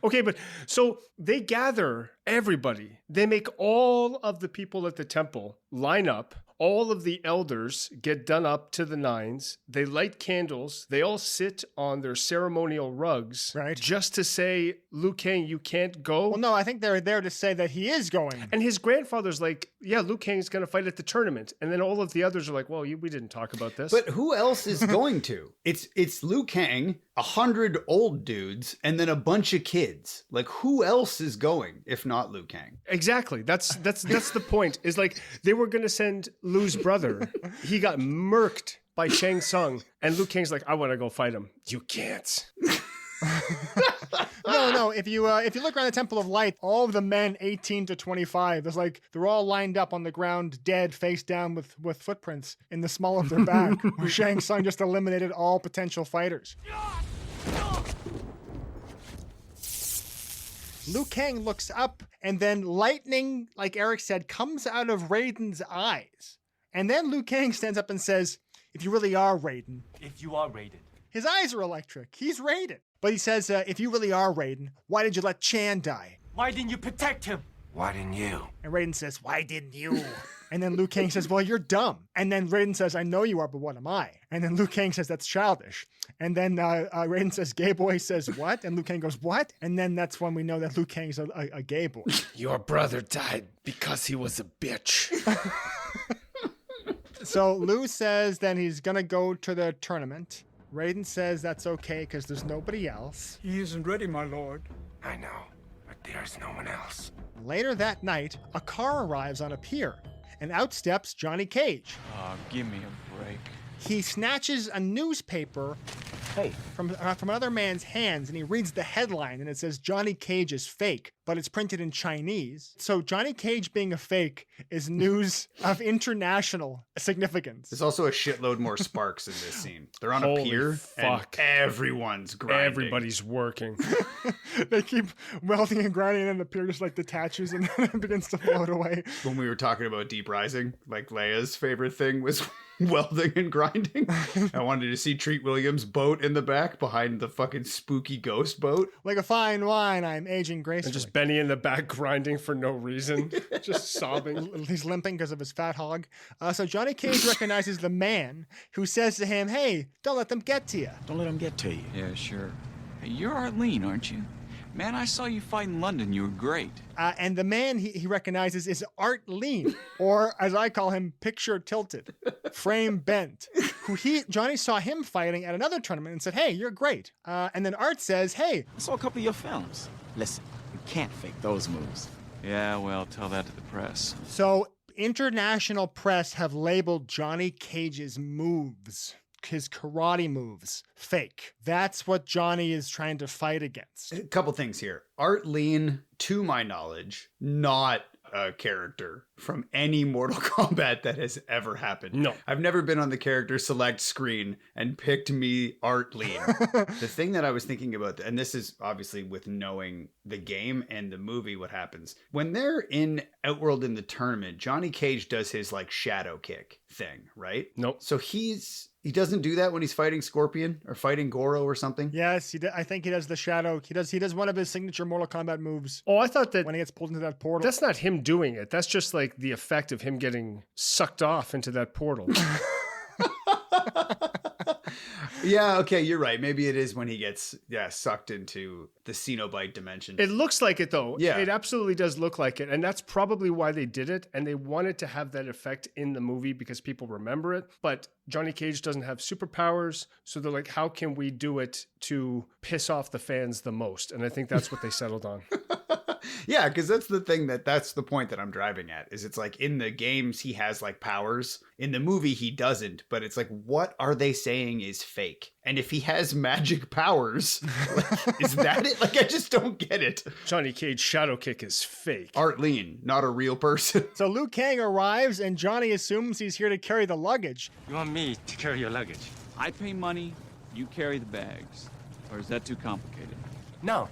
[SPEAKER 3] Okay, but so they gather everybody. They make all of the people at the temple line up. All of the elders get done up to the nines. They light candles. They all sit on their ceremonial rugs,
[SPEAKER 1] right?
[SPEAKER 3] Just to say, Liu Kang, you can't go.
[SPEAKER 1] Well, no, I think they're there to say that he is going.
[SPEAKER 3] And his grandfather's like, yeah, Liu Kang's going to fight at the tournament. And then all of the others are like, well, we didn't talk about this.
[SPEAKER 2] But who else is going to? It's Liu Kang, 100 old dudes, and then a bunch of kids. Like, who else is going if not Liu Kang?
[SPEAKER 3] Exactly. That's the point. Is like they were going to send Liu's brother. He got murked by Shang Tsung, and Liu Kang's like, I want to go fight him. You can't.
[SPEAKER 1] No. If you look around the Temple of Light, all of the men 18 to 25, they're all lined up on the ground, dead, face down, with footprints in the small of their back. Where Shang Tsung just eliminated all potential fighters. Liu Kang looks up, and then lightning, like Eric said, comes out of Raiden's eyes. And then Liu Kang stands up and says, if you really are Raiden.
[SPEAKER 19] If you are Raiden.
[SPEAKER 1] His eyes are electric. He's Raiden. But he says, if you really are Raiden, why did you let Chan die?
[SPEAKER 19] Why didn't you protect him?
[SPEAKER 14] Why didn't you?
[SPEAKER 1] And Raiden says, why didn't you? And then Liu Kang says, well, you're dumb. And then Raiden says, I know you are, but what am I? And then Liu Kang says, that's childish. And then Raiden says, gay boy says, what? And Liu Kang goes, what? And then that's when we know that Liu Kang's a gay boy.
[SPEAKER 3] Your brother died because he was a bitch.
[SPEAKER 1] So Liu says then he's going to go to the tournament. Raiden says that's okay because there's nobody else.
[SPEAKER 9] He isn't ready, my lord.
[SPEAKER 14] I know, but there's no one else.
[SPEAKER 1] Later that night, a car arrives on a pier, and out steps Johnny Cage.
[SPEAKER 19] Oh, give me a break.
[SPEAKER 1] He snatches a newspaper
[SPEAKER 19] Hey.
[SPEAKER 1] From another man's hands, and he reads the headline, and it says Johnny Cage is fake, but it's printed in Chinese. So Johnny Cage being a fake is news of international significance.
[SPEAKER 2] There's also a shitload more sparks in this scene. They're on a pier,
[SPEAKER 3] fuck.
[SPEAKER 2] and everyone's grinding.
[SPEAKER 3] Everybody's working.
[SPEAKER 1] They keep welding and grinding, and then the pier just like detaches and then it begins to float away.
[SPEAKER 2] When we were talking about Deep Rising, like Leia's favorite thing was welding and grinding. I wanted to see Treat Williams' boat in the back behind the fucking spooky ghost boat.
[SPEAKER 1] Like a fine wine, I'm aging gracefully.
[SPEAKER 3] And just Benny in the back grinding for no reason, just sobbing.
[SPEAKER 1] He's limping because of his fat hog. So Johnny Cage recognizes the man who says to him, hey, don't let them get to you.
[SPEAKER 20] Don't let them get to you. Yeah, sure. Hey, you're Arlene, aren't you? Man, I saw you fight in London. You were great.
[SPEAKER 1] And the man he recognizes is Art Lean, or as I call him, picture tilted, frame bent, who Johnny saw him fighting at another tournament and said, hey, you're great. And then Art says, hey.
[SPEAKER 20] I saw a couple of your films. Listen, you can't fake those moves. Yeah, well, tell that to the press.
[SPEAKER 1] So international press have labeled Johnny Cage's moves, his karate moves, fake. That's what Johnny is trying to fight against.
[SPEAKER 2] A couple things here. Art Lean, to my knowledge, not a character from any Mortal Kombat that has ever happened.
[SPEAKER 3] No.
[SPEAKER 2] I've never been on the character select screen and picked me Art Lean. The thing that I was thinking about, and this is obviously with knowing the game and the movie, what happens when they're in Outworld in the tournament, Johnny Cage does his like shadow kick thing, right?
[SPEAKER 3] Nope.
[SPEAKER 2] So he doesn't do that when he's fighting Scorpion or fighting Goro or something?
[SPEAKER 1] Yes, I think he does the shadow. He does one of his signature Mortal Kombat moves.
[SPEAKER 3] Oh, I thought that
[SPEAKER 1] when he gets pulled into that portal.
[SPEAKER 3] That's not him doing it. That's just like the effect of him getting sucked off into that portal.
[SPEAKER 2] Yeah, okay, you're right. Maybe it is when he gets sucked into the Cenobite dimension.
[SPEAKER 3] It looks like it though.
[SPEAKER 2] Yeah.
[SPEAKER 3] It absolutely does look like it. And that's probably why they did it. And they wanted to have that effect in the movie because people remember it. But Johnny Cage doesn't have superpowers. So they're like, how can we do it to piss off the fans the most? And I think that's what they settled on.
[SPEAKER 2] Yeah, because that's the point that I'm driving at, is it's like in the games he has like powers. In the movie he doesn't, but it's like, what are they saying is fake? And if he has magic powers, like, is that it? Like, I just don't get it.
[SPEAKER 3] Johnny Cage shadow kick is fake.
[SPEAKER 2] Art Lean, not a real person.
[SPEAKER 1] So Liu Kang arrives and Johnny assumes he's here to carry the luggage.
[SPEAKER 20] You want me to carry your luggage? I pay money, you carry the bags. Or is that too complicated?
[SPEAKER 19] No.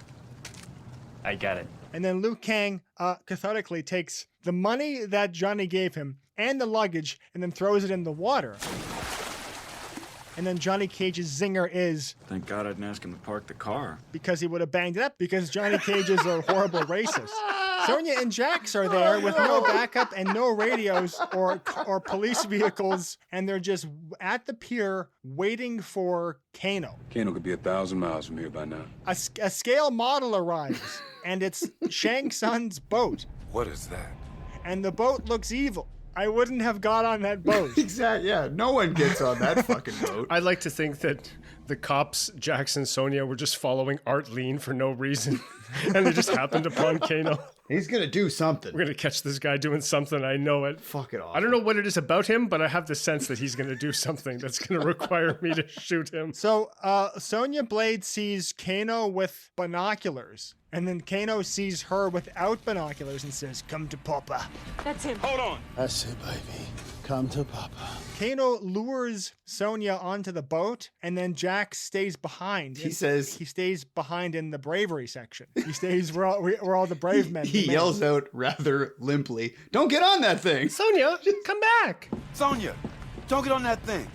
[SPEAKER 19] I got it.
[SPEAKER 1] And then Liu Kang cathartically takes the money that Johnny gave him and the luggage and then throws it in the water. And then Johnny Cage's zinger is...
[SPEAKER 20] Thank God I didn't ask him to park the car.
[SPEAKER 1] Because he would have banged it up, because Johnny Cage is a horrible racist. Sonya and Jax are there with no backup and no radios or police vehicles, and they're just at the pier waiting for Kano.
[SPEAKER 13] Kano could be 1,000 miles from here by now.
[SPEAKER 1] A scale model arrives, and it's Shang Tsung's boat.
[SPEAKER 13] What is that?
[SPEAKER 1] And the boat looks evil. I wouldn't have got on that boat.
[SPEAKER 2] Exactly, yeah. No one gets on that fucking boat.
[SPEAKER 3] I'd like to think that the cops, Jax and Sonya, were just following Art Lean for no reason. And they just happened upon Kano.
[SPEAKER 2] He's going to do something.
[SPEAKER 3] We're going to catch this guy doing something. I know it.
[SPEAKER 2] Fuck it off.
[SPEAKER 3] I don't know what it is about him, but I have the sense that he's going to do something that's going to require me to shoot him.
[SPEAKER 1] So Sonya Blade sees Kano with binoculars. And then Kano sees her without binoculars and says, "Come to Papa."
[SPEAKER 8] That's him.
[SPEAKER 20] Hold on.
[SPEAKER 21] I say, baby, come to Papa.
[SPEAKER 1] Kano lures Sonya onto the boat, and then Jax stays behind.
[SPEAKER 2] He says...
[SPEAKER 1] He stays behind in the bravery section. He stays where all the brave men.
[SPEAKER 2] He yells out rather limply, "Don't get on that thing!"
[SPEAKER 3] Sonya, come back!
[SPEAKER 15] Sonya, don't get on that thing.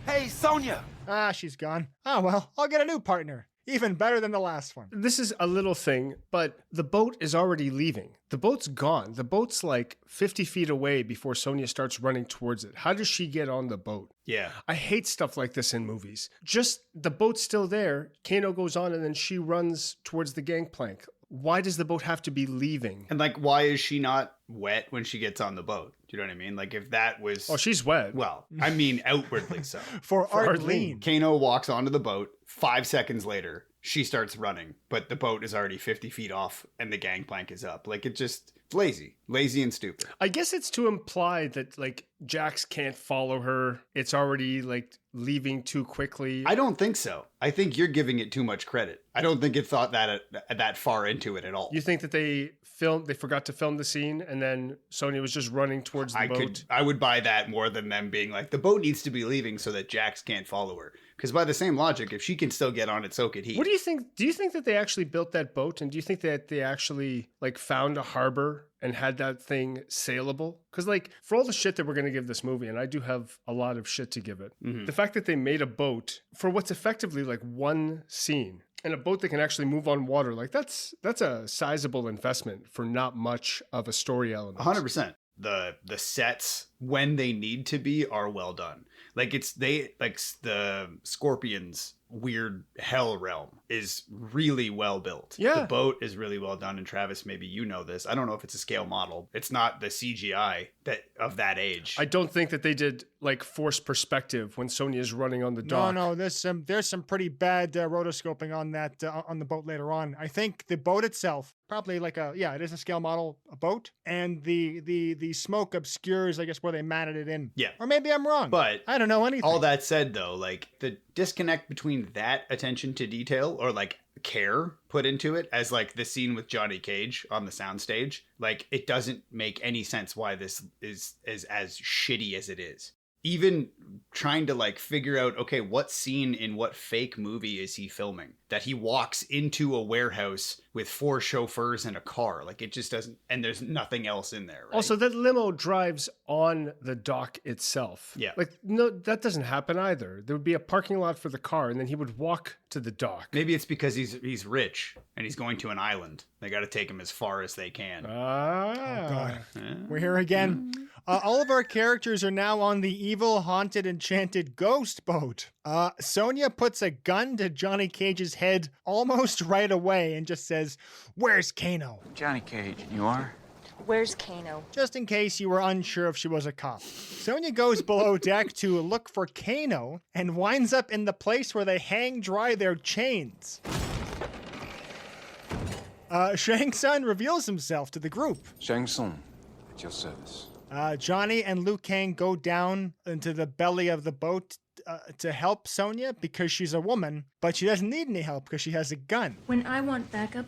[SPEAKER 15] Hey, Sonya!
[SPEAKER 1] Ah, she's gone. Oh, well, I'll get a new partner. Even better than the last one.
[SPEAKER 3] This is a little thing, but the boat is already leaving. The boat's gone. The boat's like 50 feet away before Sonya starts running towards it. How does she get on the boat?
[SPEAKER 2] Yeah.
[SPEAKER 3] I hate stuff like this in movies. Just the boat's still there. Kano goes on and then she runs towards the gangplank. Why does the boat have to be leaving?
[SPEAKER 2] And like, why is she not wet when she gets on the boat? Do you know what I mean? Like, if that was...
[SPEAKER 3] Oh, she's wet.
[SPEAKER 2] Well, I mean outwardly so.
[SPEAKER 1] For Art Lean.
[SPEAKER 2] Kano walks onto the boat. 5 seconds later, she starts running, but the boat is already 50 feet off and the gangplank is up. Like, it just Lazy and stupid.
[SPEAKER 3] I guess it's to imply that like Jax can't follow her. It's already like leaving too quickly.
[SPEAKER 2] I don't think so. I think you're giving it too much credit. I don't think it thought that far into it at all.
[SPEAKER 3] You think that they forgot to film the scene and then Sonya was just running towards the boat?
[SPEAKER 2] I would buy that more than them being like, the boat needs to be leaving so that Jax can't follow her. Because by the same logic, if she can still get on it, so could he.
[SPEAKER 3] What do you think? Do you think that they actually built that boat? And do you think that they actually like found a harbor and had that thing saleable? Because like for all the shit that we're going to give this movie, and I do have a lot of shit to give it, the fact that they made a boat for what's effectively like one scene, and a boat that can actually move on water, like that's a sizable investment for not much of a story element.
[SPEAKER 2] 100%. The sets when they need to be are well done. Like the Scorpion's weird hell realm is really well built.
[SPEAKER 3] Yeah.
[SPEAKER 2] The boat is really well done. And Travis, maybe you know this. I don't know if it's a scale model. It's not the CGI of that age.
[SPEAKER 3] I don't think that they did like forced perspective when Sonya is running on the dock.
[SPEAKER 1] No, there's some pretty bad rotoscoping on that on the boat later on. I think the boat itself probably like it is a scale model a boat, and the smoke obscures I guess where they mounted it in.
[SPEAKER 2] Yeah.
[SPEAKER 1] Or maybe I'm wrong.
[SPEAKER 2] But
[SPEAKER 1] I don't know anything.
[SPEAKER 2] All that said though, like the disconnect between that attention to detail or like care put into it as like the scene with Johnny Cage on the soundstage, like it doesn't make any sense why this is as shitty as it is. Even trying to like figure out, okay, what scene in what fake movie is he filming? That he walks into a warehouse with 4 chauffeurs and a car. Like it just doesn't, and there's nothing else in there. Right?
[SPEAKER 3] Also, that limo drives on the dock itself.
[SPEAKER 2] Yeah.
[SPEAKER 3] Like, no, that doesn't happen either. There would be a parking lot for the car and then he would walk to the dock.
[SPEAKER 2] Maybe it's because he's rich and he's going to an island. They got to take him as far as they can.
[SPEAKER 1] Oh, God. We're here again. All of our characters are now on the evil, haunted, enchanted ghost boat. Sonya puts a gun to Johnny Cage's head almost right away and just says, "Where's Kano?"
[SPEAKER 20] Johnny Cage, you are?
[SPEAKER 8] Where's Kano?
[SPEAKER 1] Just in case you were unsure if she was a cop. Sonya goes below deck to look for Kano and winds up in the place where they hang dry their chains. Shang Tsung reveals himself to the group.
[SPEAKER 13] Shang Tsung, at your service.
[SPEAKER 1] Johnny and Liu Kang go down into the belly of the boat to help Sonya because she's a woman, but she doesn't need any help because she has a gun.
[SPEAKER 8] When I want backup,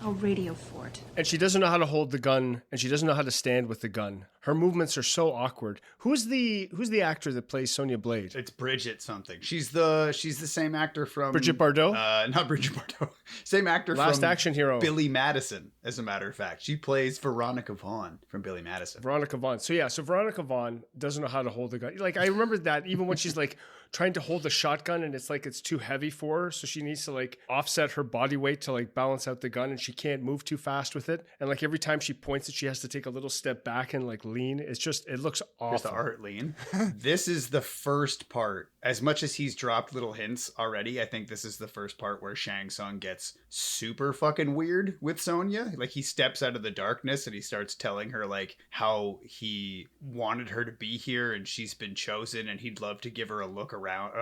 [SPEAKER 8] I'll radio for it.
[SPEAKER 3] And she doesn't know how to hold the gun, and she doesn't know how to stand with the gun. Her movements are so awkward. Who's the actor that plays Sonya Blade?
[SPEAKER 2] It's Bridget something. She's the same actor from
[SPEAKER 3] Brigitte Bardot?
[SPEAKER 2] Not Brigitte Bardot. Same actor
[SPEAKER 3] Last
[SPEAKER 2] from
[SPEAKER 3] Action Hero.
[SPEAKER 2] Billy Madison, as a matter of fact. She plays Veronica Vaughn from Billy Madison.
[SPEAKER 3] Veronica Vaughn. So Veronica Vaughn doesn't know how to hold the gun. Like I remember that even when she's like trying to hold the shotgun and it's like it's too heavy for her, so she needs to like offset her body weight to like balance out the gun, and she can't move too fast with it. And like every time she points it, she has to take a little step back and like lean. It's just, it looks awful.
[SPEAKER 2] Here's the art lean. This is the first part. As much as he's dropped little hints already, I think this is the first part where Shang Tsung gets super fucking weird with Sonya. Like he steps out of the darkness and he starts telling her like how he wanted her to be here and she's been chosen and he'd love to give her a look around,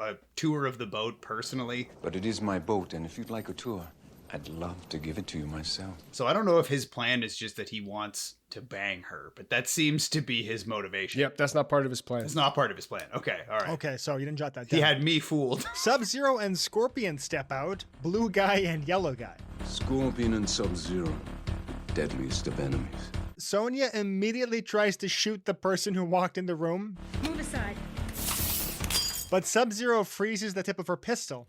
[SPEAKER 2] a tour of the boat personally.
[SPEAKER 13] But it is my boat, and if you'd like a tour, I'd love to give it to you myself.
[SPEAKER 2] So I don't know if his plan is just that he wants to bang her, but that seems to be his motivation.
[SPEAKER 3] Yep, that's not part of his plan.
[SPEAKER 2] It's not part of his plan. Okay, all right.
[SPEAKER 1] Okay, so you didn't jot that down.
[SPEAKER 2] He had me fooled.
[SPEAKER 1] Sub-Zero and Scorpion step out. Blue guy and yellow guy.
[SPEAKER 13] Scorpion and Sub-Zero, deadliest of enemies.
[SPEAKER 1] Sonya immediately tries to shoot the person who walked in the room.
[SPEAKER 8] Move aside.
[SPEAKER 1] But Sub-Zero freezes the tip of her pistol.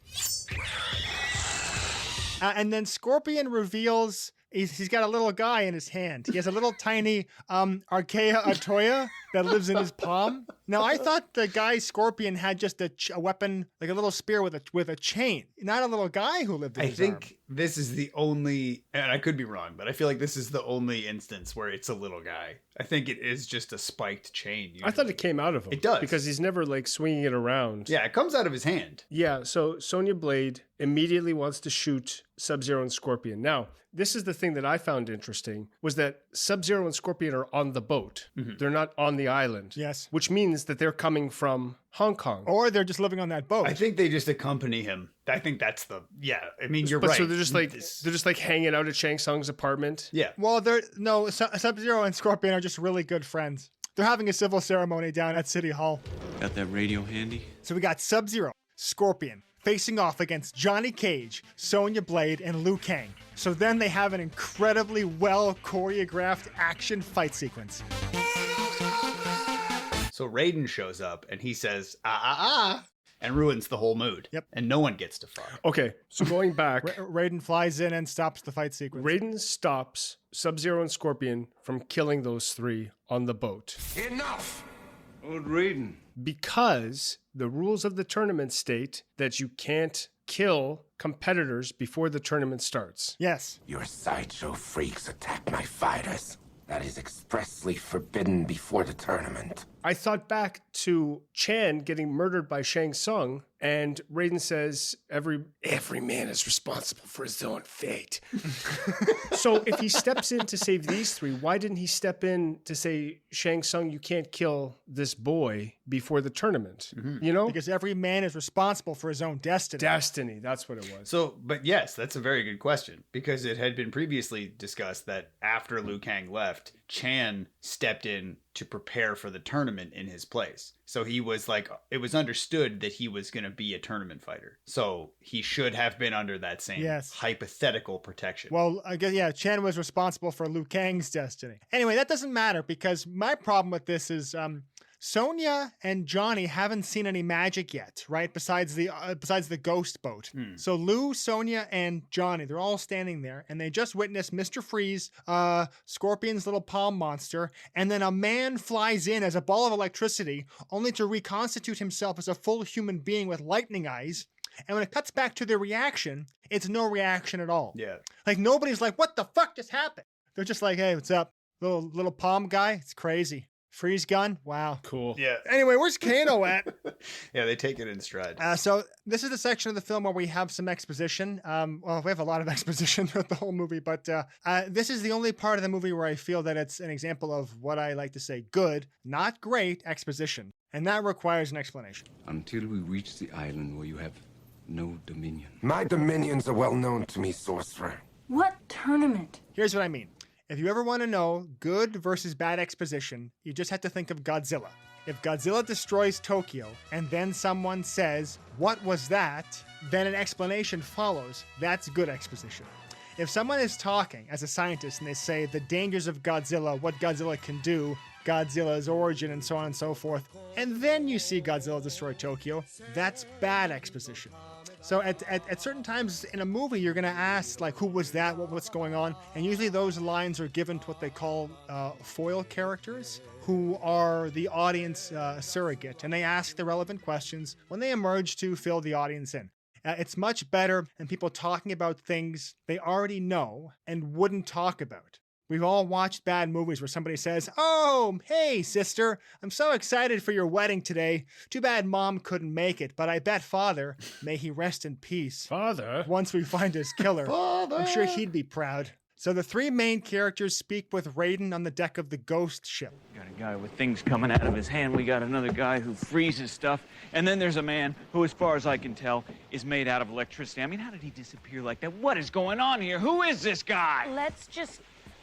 [SPEAKER 1] And then Scorpion reveals he's got a little guy in his hand. He has a little tiny Arkea Atoya that lives in his palm. Now, I thought the guy Scorpion had just a weapon, like a little spear with a chain. Not a little guy who lived in his arm.
[SPEAKER 2] This is the only, and I could be wrong, but I feel like this is the only instance where it's a little guy. I think it is just a spiked chain. Usually.
[SPEAKER 3] I thought it came out of him.
[SPEAKER 2] It does.
[SPEAKER 3] Because he's never like swinging it around.
[SPEAKER 2] Yeah, it comes out of his hand.
[SPEAKER 3] Yeah, so Sonya Blade immediately wants to shoot Sub-Zero and Scorpion. Now, this is the thing that I found interesting, was that Sub-Zero and Scorpion are on the boat. Mm-hmm. They're not on the island.
[SPEAKER 1] Yes.
[SPEAKER 3] Which means that they're coming from Hong Kong.
[SPEAKER 1] Or they're just living on that boat.
[SPEAKER 2] I think they just accompany him. I think that's the, I mean, you're right.
[SPEAKER 3] So they're just like hanging out at Shang Tsung's apartment.
[SPEAKER 2] Yeah.
[SPEAKER 1] Well, Sub-Zero and Scorpion are just really good friends. They're having a civil ceremony down at City Hall.
[SPEAKER 10] Got that radio handy?
[SPEAKER 1] So we got Sub-Zero, Scorpion, facing off against Johnny Cage, Sonya Blade, and Liu Kang. So then they have an incredibly well choreographed action fight sequence.
[SPEAKER 2] So Raiden shows up and he says, and ruins the whole mood.
[SPEAKER 1] Yep.
[SPEAKER 2] And no one gets to fuck.
[SPEAKER 3] Okay, so going back.
[SPEAKER 1] Raiden flies in and stops the fight sequence.
[SPEAKER 3] Raiden stops Sub-Zero and Scorpion from killing those three on the boat.
[SPEAKER 14] Enough!
[SPEAKER 10] Old Raiden.
[SPEAKER 3] Because the rules of the tournament state that you can't kill competitors before the tournament starts.
[SPEAKER 1] Yes.
[SPEAKER 14] Your sideshow freaks attack my fighters. That is expressly forbidden before the tournament.
[SPEAKER 3] I thought back to Chan getting murdered by Shang Tsung, and Raiden says, every man is responsible for his own fate. So if he steps in to save these three, why didn't he step in to say, Shang Tsung, you can't kill this boy before the tournament?
[SPEAKER 2] Mm-hmm.
[SPEAKER 3] You know?
[SPEAKER 1] Because every man is responsible for his own destiny.
[SPEAKER 3] Destiny, that's what it was.
[SPEAKER 2] So, but yes, that's a very good question, because it had been previously discussed that after Liu Kang left, Chan stepped in to prepare for the tournament in his place. So he was like, it was understood that he was going to be a tournament fighter. So he should have been under that same hypothetical protection.
[SPEAKER 1] Well, I guess, yeah, Chan was responsible for Liu Kang's destiny. Anyway, that doesn't matter because my problem with this is Sonya and Johnny haven't seen any magic yet, right? Besides the ghost boat. So Liu, Sonya, and Johnny, they're all standing there and they just witnessed Mr. Freeze, Scorpion's little palm monster, and then a man flies in as a ball of electricity only to reconstitute himself as a full human being with lightning eyes. And when it cuts back to their reaction, it's no reaction at all.
[SPEAKER 2] Yeah.
[SPEAKER 1] Like nobody's like, what the fuck just happened? They're just like, hey, what's up? Little palm guy? It's crazy. Freeze gun? Wow.
[SPEAKER 3] Cool.
[SPEAKER 2] Yeah.
[SPEAKER 1] Anyway, where's Kano at?
[SPEAKER 2] Yeah, they take it in stride.
[SPEAKER 1] So this is the section of the film where we have some exposition. Well, we have a lot of exposition throughout the whole movie, but this is the only part of the movie where I feel that it's an example of what I like to say good, not great exposition. And that requires an explanation.
[SPEAKER 10] Until we reach the island where you have no dominion.
[SPEAKER 14] My dominions are well known to me, sorcerer.
[SPEAKER 8] What tournament?
[SPEAKER 1] Here's what I mean. If you ever want to know good versus bad exposition, you just have to think of Godzilla. If Godzilla destroys Tokyo and then someone says, "What was that?" then an explanation follows. That's good exposition. If someone is talking as a scientist and they say the dangers of Godzilla, what Godzilla can do, Godzilla's origin, and so on and so forth, and then you see Godzilla destroy Tokyo, that's bad exposition. So at certain times in a movie, you're going to ask, like, who was that? What's going on? And usually those lines are given to what they call foil characters, who are the audience surrogate. And they ask the relevant questions when they emerge to fill the audience in. It's much better than people talking about things they already know and wouldn't talk about. We've all watched bad movies where somebody says, "Oh, hey, sister, I'm so excited for your wedding today. Too bad mom couldn't make it, but I bet father, may he rest in peace.
[SPEAKER 3] Father?
[SPEAKER 1] Once we find his killer,
[SPEAKER 2] Father.
[SPEAKER 1] I'm sure he'd be proud." So the three main characters speak with Raiden on the deck of the ghost ship.
[SPEAKER 20] Got a guy with things coming out of his hand. We got another guy who freezes stuff. And then there's a man who, as far as I can tell, is made out of electricity. I mean, how did he disappear like that? What is going on here? Who is this guy?
[SPEAKER 8] Let's just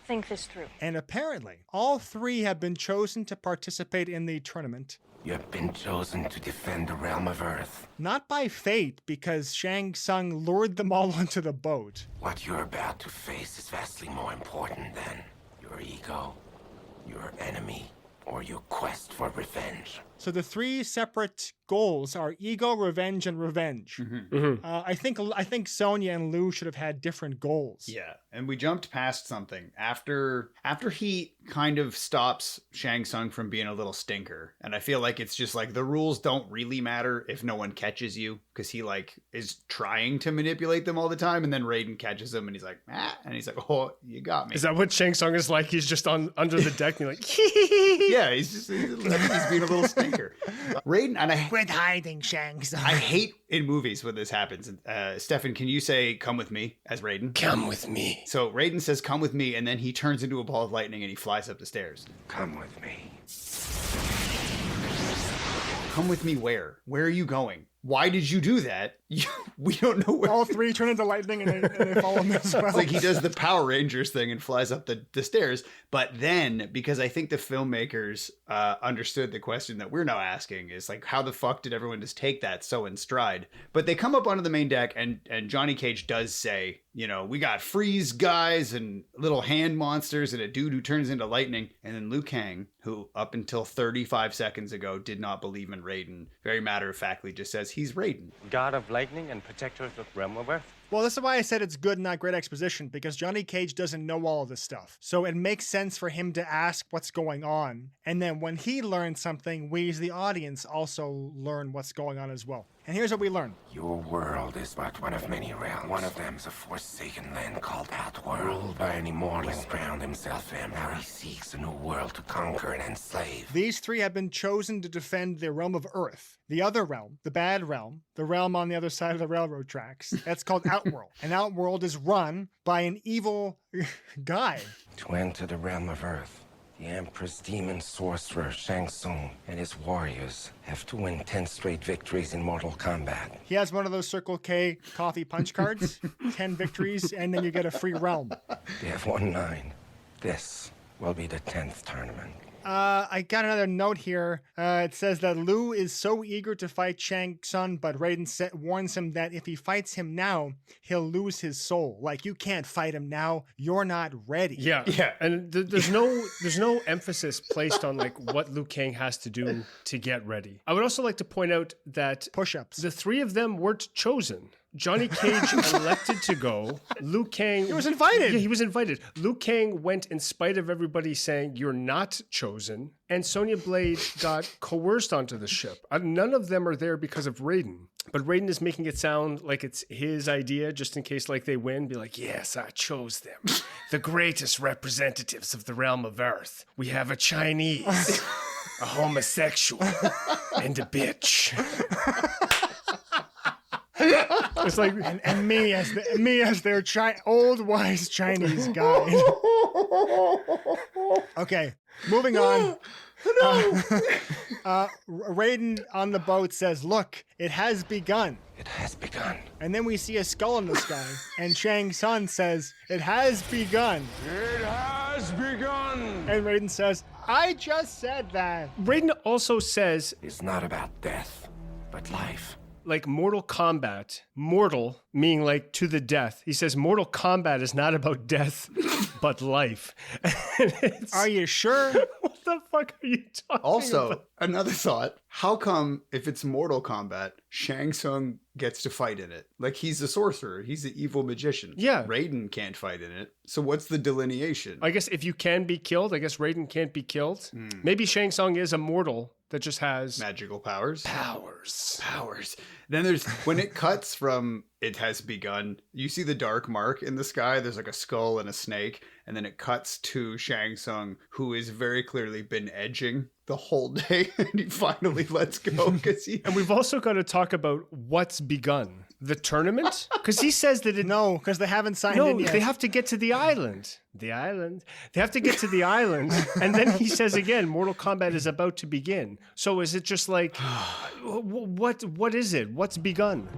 [SPEAKER 8] think this through.
[SPEAKER 1] And apparently, all three have been chosen to participate in the tournament.
[SPEAKER 14] You have been chosen to defend the realm of Earth.
[SPEAKER 1] Not by fate, because Shang Tsung lured them all onto the boat.
[SPEAKER 14] What you're about to face is vastly more important than your ego, your enemy, or your quest for revenge.
[SPEAKER 1] So the three separate goals are ego, revenge, and revenge. I think Sonya and Liu should have had different goals.
[SPEAKER 2] Yeah, and we jumped past something after he kind of stops Shang Tsung from being a little stinker, and I feel like it's just like the rules don't really matter if no one catches you, because he like is trying to manipulate them all the time, and then Raiden catches him, and he's like, and he's like, "Oh, you got me."
[SPEAKER 3] Is that what Shang Tsung is like? He's just under the deck, and like,
[SPEAKER 2] yeah, he's being a little stinker. Raiden, and
[SPEAKER 1] quit hiding, Shang Tsung.
[SPEAKER 2] I hate in movies when this happens. Stefan, can you say "come with me" as Raiden?
[SPEAKER 3] Come with me.
[SPEAKER 2] So Raiden says "come with me," and then he turns into a ball of lightning and he flies up the stairs.
[SPEAKER 14] Come with me.
[SPEAKER 2] Come with me where? Where are you going? Why did you do that? We don't know where.
[SPEAKER 1] All three turn into lightning and they follow him as well.
[SPEAKER 2] It's like he does the Power Rangers thing and flies up the stairs. But then, because I think the filmmakers understood the question that we're now asking, is like, how the fuck did everyone just take that so in stride? But they come up onto the main deck, and Johnny Cage does say, we got freeze guys and little hand monsters and a dude who turns into lightning. And then Liu Kang, who up until 35 seconds ago did not believe in Raiden, very matter-of-factly just says he's Raiden.
[SPEAKER 19] God of lightning and protector of the realm of earth.
[SPEAKER 1] Well, this is why I said it's good, not great exposition, because Johnny Cage doesn't know all of this stuff. So it makes sense for him to ask what's going on. And then when he learns something, we as the audience also learn what's going on as well. And here's what we learn.
[SPEAKER 14] Your world is but one of many realms. One of them's a forsaken land called Outworld, ruled by an immortal who crowned himself emperor. Now he seeks a new world to conquer and enslave.
[SPEAKER 1] These three have been chosen to defend the realm of Earth. The other realm, the bad realm, the realm on the other side of the railroad tracks, that's called Outworld. And Outworld is run by an evil guy.
[SPEAKER 14] To enter the realm of Earth, the Emperor's demon sorcerer Shang Tsung and his warriors have to win 10 straight victories in Mortal Kombat.
[SPEAKER 1] He has one of those Circle K coffee punch cards, 10 victories, and then you get a free realm.
[SPEAKER 14] They have won 9. This will be the 10th tournament.
[SPEAKER 1] I got another note here. It says that Liu is so eager to fight Shang Tsung, but Raiden warns him that if he fights him now, he'll lose his soul. Like, you can't fight him now. You're not ready.
[SPEAKER 3] Yeah. And there's no emphasis placed on like what Liu Kang has to do to get ready. I would also like to point out that
[SPEAKER 1] push-ups.
[SPEAKER 3] The three of them weren't chosen. Johnny Cage elected to go. Liu Kang...
[SPEAKER 1] He was invited.
[SPEAKER 3] Yeah, he was invited. Liu Kang went in spite of everybody saying, you're not chosen. And Sonya Blade got coerced onto the ship. None of them are there because of Raiden. But Raiden is making it sound like it's his idea, just in case like they win. Be like, yes, I chose them. The greatest representatives of the realm of Earth. We have a Chinese, a homosexual, and a bitch. It's like
[SPEAKER 1] and me as their old wise Chinese guide. Okay, moving on. Raiden on the boat says, "Look, it has begun."
[SPEAKER 14] It has begun.
[SPEAKER 1] And then we see a skull in the sky, and Shang Tsung says, "It has begun."
[SPEAKER 14] It has begun.
[SPEAKER 1] And Raiden says, "I just said that."
[SPEAKER 3] Raiden also says,
[SPEAKER 14] "It's not about death, but life."
[SPEAKER 3] Like Mortal Kombat, mortal meaning like to the death. He says Mortal Kombat is not about death, but life.
[SPEAKER 1] Are you sure?
[SPEAKER 3] What the fuck are you talking
[SPEAKER 2] Also,
[SPEAKER 3] about?
[SPEAKER 2] another thought. How come if it's Mortal Kombat, Shang Tsung gets to fight in it? Like, he's a sorcerer. He's an evil magician.
[SPEAKER 3] Yeah.
[SPEAKER 2] Raiden can't fight in it. So what's the delineation?
[SPEAKER 3] I guess if you can be killed, I guess Raiden can't be killed. Maybe Shang Tsung is a mortal that just has
[SPEAKER 2] magical powers.
[SPEAKER 3] Powers.
[SPEAKER 2] Then there's when it cuts from "it has begun," you see the dark mark in the sky. There's like a skull and a snake, and then it cuts to Shang Tsung, who has very clearly been edging the whole day, and he finally lets go because he.
[SPEAKER 3] And we've also got to talk about what's begun. The tournament? Because he says that
[SPEAKER 1] No, because they haven't signed in yet.
[SPEAKER 3] they have to get to the island. The island. They have to get to the island. And then he says again, Mortal Kombat is about to begin. So is it just like, what is it? What's begun?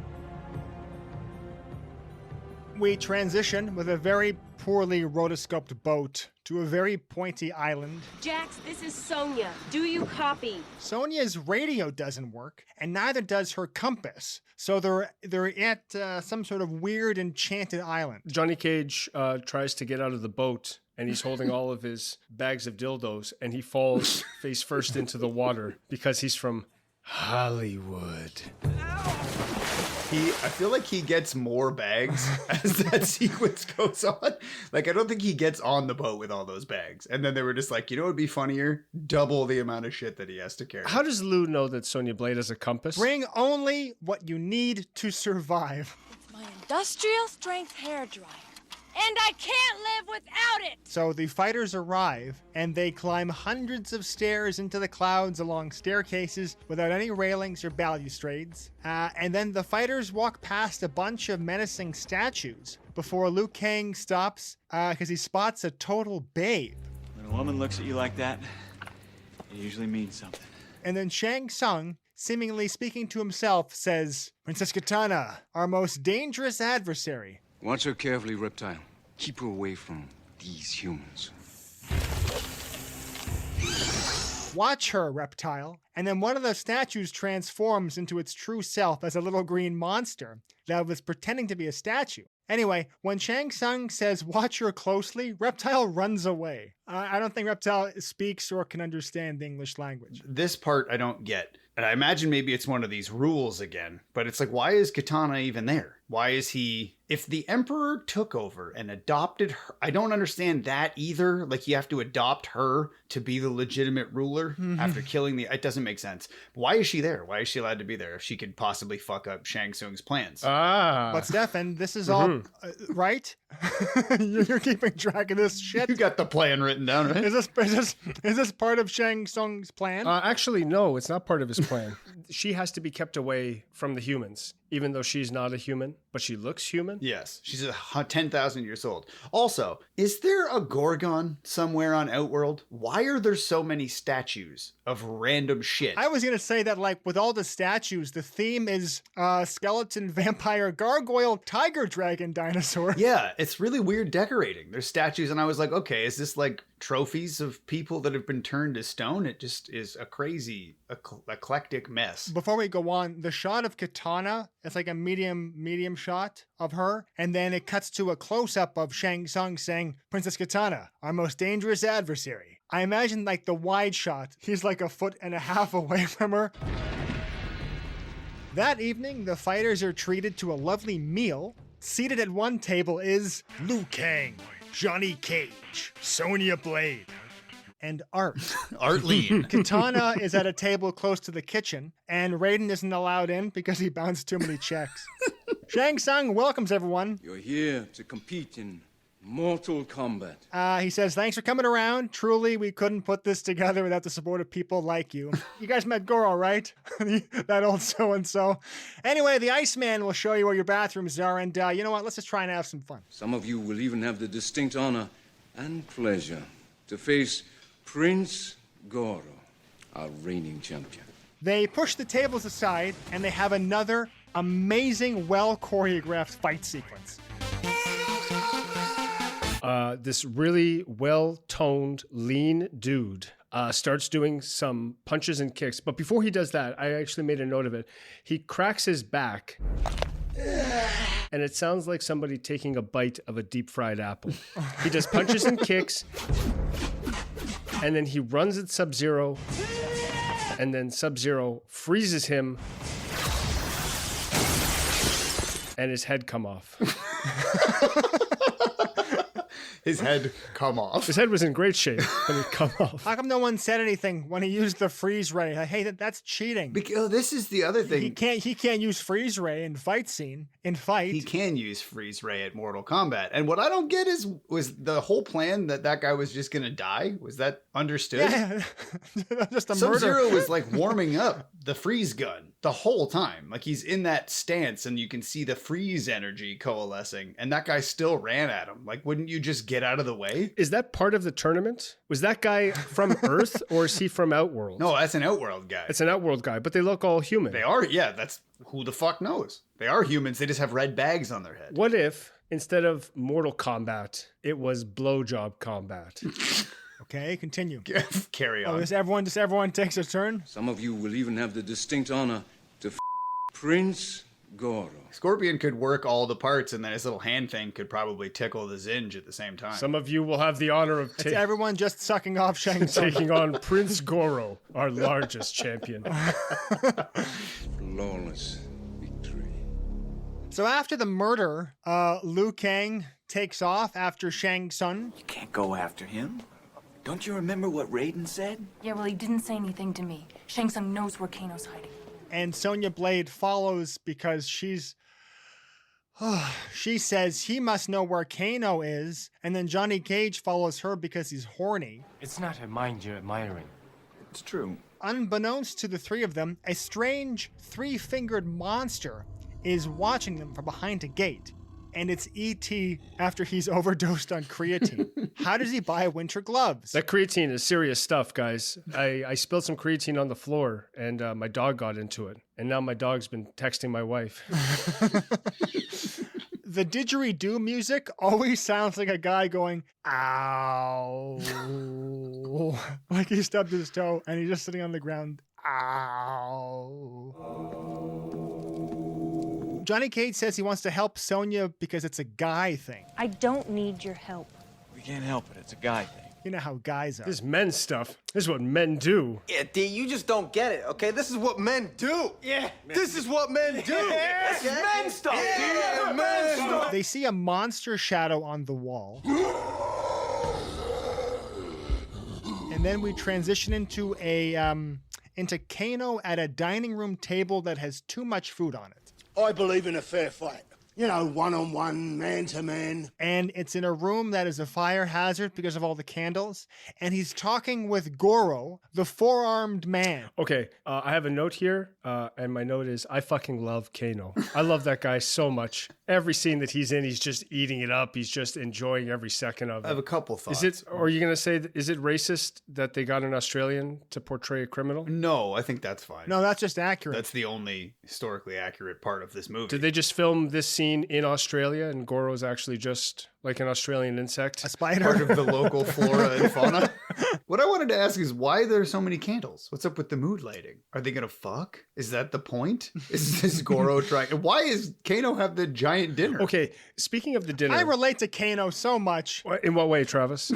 [SPEAKER 1] We transition with a very poorly rotoscoped boat to a very pointy island.
[SPEAKER 8] Jax, this is Sonya. Do you copy?
[SPEAKER 1] Sonya's radio doesn't work, and neither does her compass. So they're at some sort of weird enchanted island.
[SPEAKER 3] Johnny Cage tries to get out of the boat, and he's holding all of his bags of dildos, and he falls face first into the water because he's from Hollywood.
[SPEAKER 2] I feel like he gets more bags as that sequence goes on. Like, I don't think he gets on the boat with all those bags. And then they were just like, you know what would be funnier? Double the amount of shit that he has to carry.
[SPEAKER 3] How does Liu know that Sonya Blade has a compass?
[SPEAKER 1] Bring only what you need to survive.
[SPEAKER 8] It's my industrial strength hairdryer. And I can't live without it!
[SPEAKER 1] So the fighters arrive, and they climb hundreds of stairs into the clouds along staircases without any railings or balustrades. And then the fighters walk past a bunch of menacing statues before Liu Kang stops because he spots a total babe.
[SPEAKER 4] When a woman looks at you like that, it usually means something.
[SPEAKER 1] And then Shang Tsung seemingly speaking to himself, says, Princess Katana, our most dangerous adversary.
[SPEAKER 10] Watch her carefully, Reptile. Keep her away from these humans.
[SPEAKER 1] Watch her, Reptile. And then one of the statues transforms into its true self as a little green monster that was pretending to be a statue. Anyway, when Shang Tsung says, watch her closely, Reptile runs away. I don't think Reptile speaks or can understand the English language.
[SPEAKER 2] This part I don't get. And I imagine maybe it's one of these rules again, but it's like, why is Katana even there? Why is he... If the Emperor took over and adopted her, I don't understand that either. Like, you have to adopt her to be the legitimate ruler after killing the... It doesn't make sense. Why is she there? Why is she allowed to be there if she could possibly fuck up Shang Tsung's plans?
[SPEAKER 1] But Stefan, this is all... right? You're keeping track of this shit?
[SPEAKER 2] You got the plan written down, right?
[SPEAKER 1] Is this part of Shang Tsung's plan?
[SPEAKER 3] Actually, no, it's not part of his plan. She has to be kept away from the humans, even though she's not a human, but she looks human.
[SPEAKER 2] Yes, she's 10,000 years old. Also, is there a Gorgon somewhere on Outworld? Why are there so many statues of random shit?
[SPEAKER 1] I was going to say that, like, with all the statues, the theme is skeleton, vampire, gargoyle, tiger, dragon, dinosaur.
[SPEAKER 2] Yeah, it's really weird decorating. There's statues, and I was like, okay, is this like trophies of people that have been turned to stone? It just is a crazy, eclectic mess.
[SPEAKER 1] Before we go on, the shot of Katana, it's like a medium shot of her, and then it cuts to a close-up of Shang Tsung saying, Princess Katana, our most dangerous adversary. I imagine, like, the wide shot, he's like 1.5 feet away from her. That evening, the fighters are treated to a lovely meal. Seated at one table is Liu Kang, Johnny Cage, Sonya Blade, and Art.
[SPEAKER 2] Artline.
[SPEAKER 1] Katana is at a table close to the kitchen, and Raiden isn't allowed in because he bounced too many checks. Shang Tsung welcomes everyone.
[SPEAKER 10] You're here to compete in Mortal Kombat.
[SPEAKER 1] He says, thanks for coming around. Truly, we couldn't put this together without the support of people like you. You guys met Goro, right? That old so-and-so. Anyway, the Iceman will show you where your bathrooms are, and you know what? Let's just try and have some fun.
[SPEAKER 10] Some of you will even have the distinct honor and pleasure to face Prince Goro, our reigning champion.
[SPEAKER 1] They push the tables aside, and they have another amazing, well-choreographed fight sequence.
[SPEAKER 3] This really well-toned, lean dude starts doing some punches and kicks. But before he does that, I actually made a note of it. He cracks his back, and it sounds like somebody taking a bite of a deep-fried apple. He does punches and kicks, and then he runs at Sub-Zero, and then Sub-Zero freezes him, and his head come off.
[SPEAKER 2] His head come off.
[SPEAKER 3] His head was in great shape when it come off.
[SPEAKER 1] How come no one said anything when he used the freeze ray? Like, hey, that's cheating.
[SPEAKER 2] Because this is the other thing.
[SPEAKER 1] He can't use freeze ray in fight scene. In fight,
[SPEAKER 2] he can use freeze ray at Mortal Kombat. And what I don't get was the whole plan that guy was just gonna die. Was that understood?
[SPEAKER 1] Yeah, just a murder.
[SPEAKER 2] Sub-Zero was like warming up the freeze gun the whole time. Like, he's in that stance, and you can see the freeze energy coalescing, and that guy still ran at him. Like, wouldn't you just get out of the way?
[SPEAKER 3] Is that part of the tournament? Was that guy from Earth, or is he from Outworld?
[SPEAKER 2] No, that's an Outworld guy.
[SPEAKER 3] It's an Outworld guy, but they look all human.
[SPEAKER 2] They are, yeah, that's who the fuck knows. They are humans, they just have red bags on their head.
[SPEAKER 3] What if, instead of Mortal Kombat, it was blowjob combat?
[SPEAKER 1] Okay, continue.
[SPEAKER 2] Carry on.
[SPEAKER 1] Oh, does everyone takes a turn?
[SPEAKER 10] Some of you will even have the distinct honor to Prince Goro.
[SPEAKER 2] Scorpion could work all the parts, and then his little hand thing could probably tickle the Zinj at the same time.
[SPEAKER 3] Some of you will have the honor of
[SPEAKER 1] everyone just sucking off Shang Tsung.
[SPEAKER 3] Taking on Prince Goro, our largest champion.
[SPEAKER 10] Flawless victory.
[SPEAKER 1] So after the murder, Liu Kang takes off after Shang Tsung.
[SPEAKER 4] You can't go after him. Don't you remember what Raiden said?
[SPEAKER 8] Yeah, well, he didn't say anything to me. Shang Tsung knows where Kano's hiding.
[SPEAKER 1] And Sonya Blade follows because she says he must know where Kano is, and then Johnny Cage follows her because he's horny.
[SPEAKER 19] It's not her mind you're admiring.
[SPEAKER 4] It's true.
[SPEAKER 1] Unbeknownst to the three of them, a strange three-fingered monster is watching them from behind a gate. and it's E.T. after he's overdosed on creatine. How does he buy winter gloves?
[SPEAKER 3] That creatine is serious stuff, guys. I spilled some creatine on the floor, and my dog got into it. And now my dog's been texting my wife.
[SPEAKER 1] The didgeridoo music always sounds like a guy going, ow. Like he stubbed his toe and he's just sitting on the ground. Ow. Johnny Cage says he wants to help Sonya because it's a guy thing.
[SPEAKER 8] I don't need your help.
[SPEAKER 13] We can't help it. It's a guy thing.
[SPEAKER 1] You know how guys are.
[SPEAKER 3] This is men's stuff. This is what men do.
[SPEAKER 5] Yeah, D, you just don't get it, okay? This is what men do. Yeah. This is what men do.
[SPEAKER 15] Yeah, it's men stuff.
[SPEAKER 5] Yeah, men stuff.
[SPEAKER 1] They see a monster shadow on the wall. And then we transition into into Kano at a dining room table that has too much food on it.
[SPEAKER 21] I believe in a fair fight. You know, one-on-one, man-to-man.
[SPEAKER 1] And it's in a room that is a fire hazard because of all the candles. And he's talking with Goro, the four-armed man.
[SPEAKER 3] Okay, I have a note here, and my note is, I fucking love Kano. I love that guy so much. Every scene that he's in, he's just eating it up. He's just enjoying every second of it.
[SPEAKER 2] I have a couple thoughts.
[SPEAKER 3] Or are you going to say, is it racist that they got an Australian to portray a criminal?
[SPEAKER 2] No, I think that's fine.
[SPEAKER 1] No, that's just accurate.
[SPEAKER 2] That's the only historically accurate part of this movie.
[SPEAKER 3] Did they just film this scene in Australia and Goro's actually just like an Australian insect?
[SPEAKER 1] A spider?
[SPEAKER 2] Part of the local flora and fauna. What I wanted to ask is why there are so many candles? What's up with the mood lighting? Are they going to fuck? Is that the point? Is this Goro trying? Why is Kano have the giant dinner?
[SPEAKER 3] Okay, speaking of the dinner.
[SPEAKER 1] I relate to Kano so much.
[SPEAKER 3] In what way, Travis?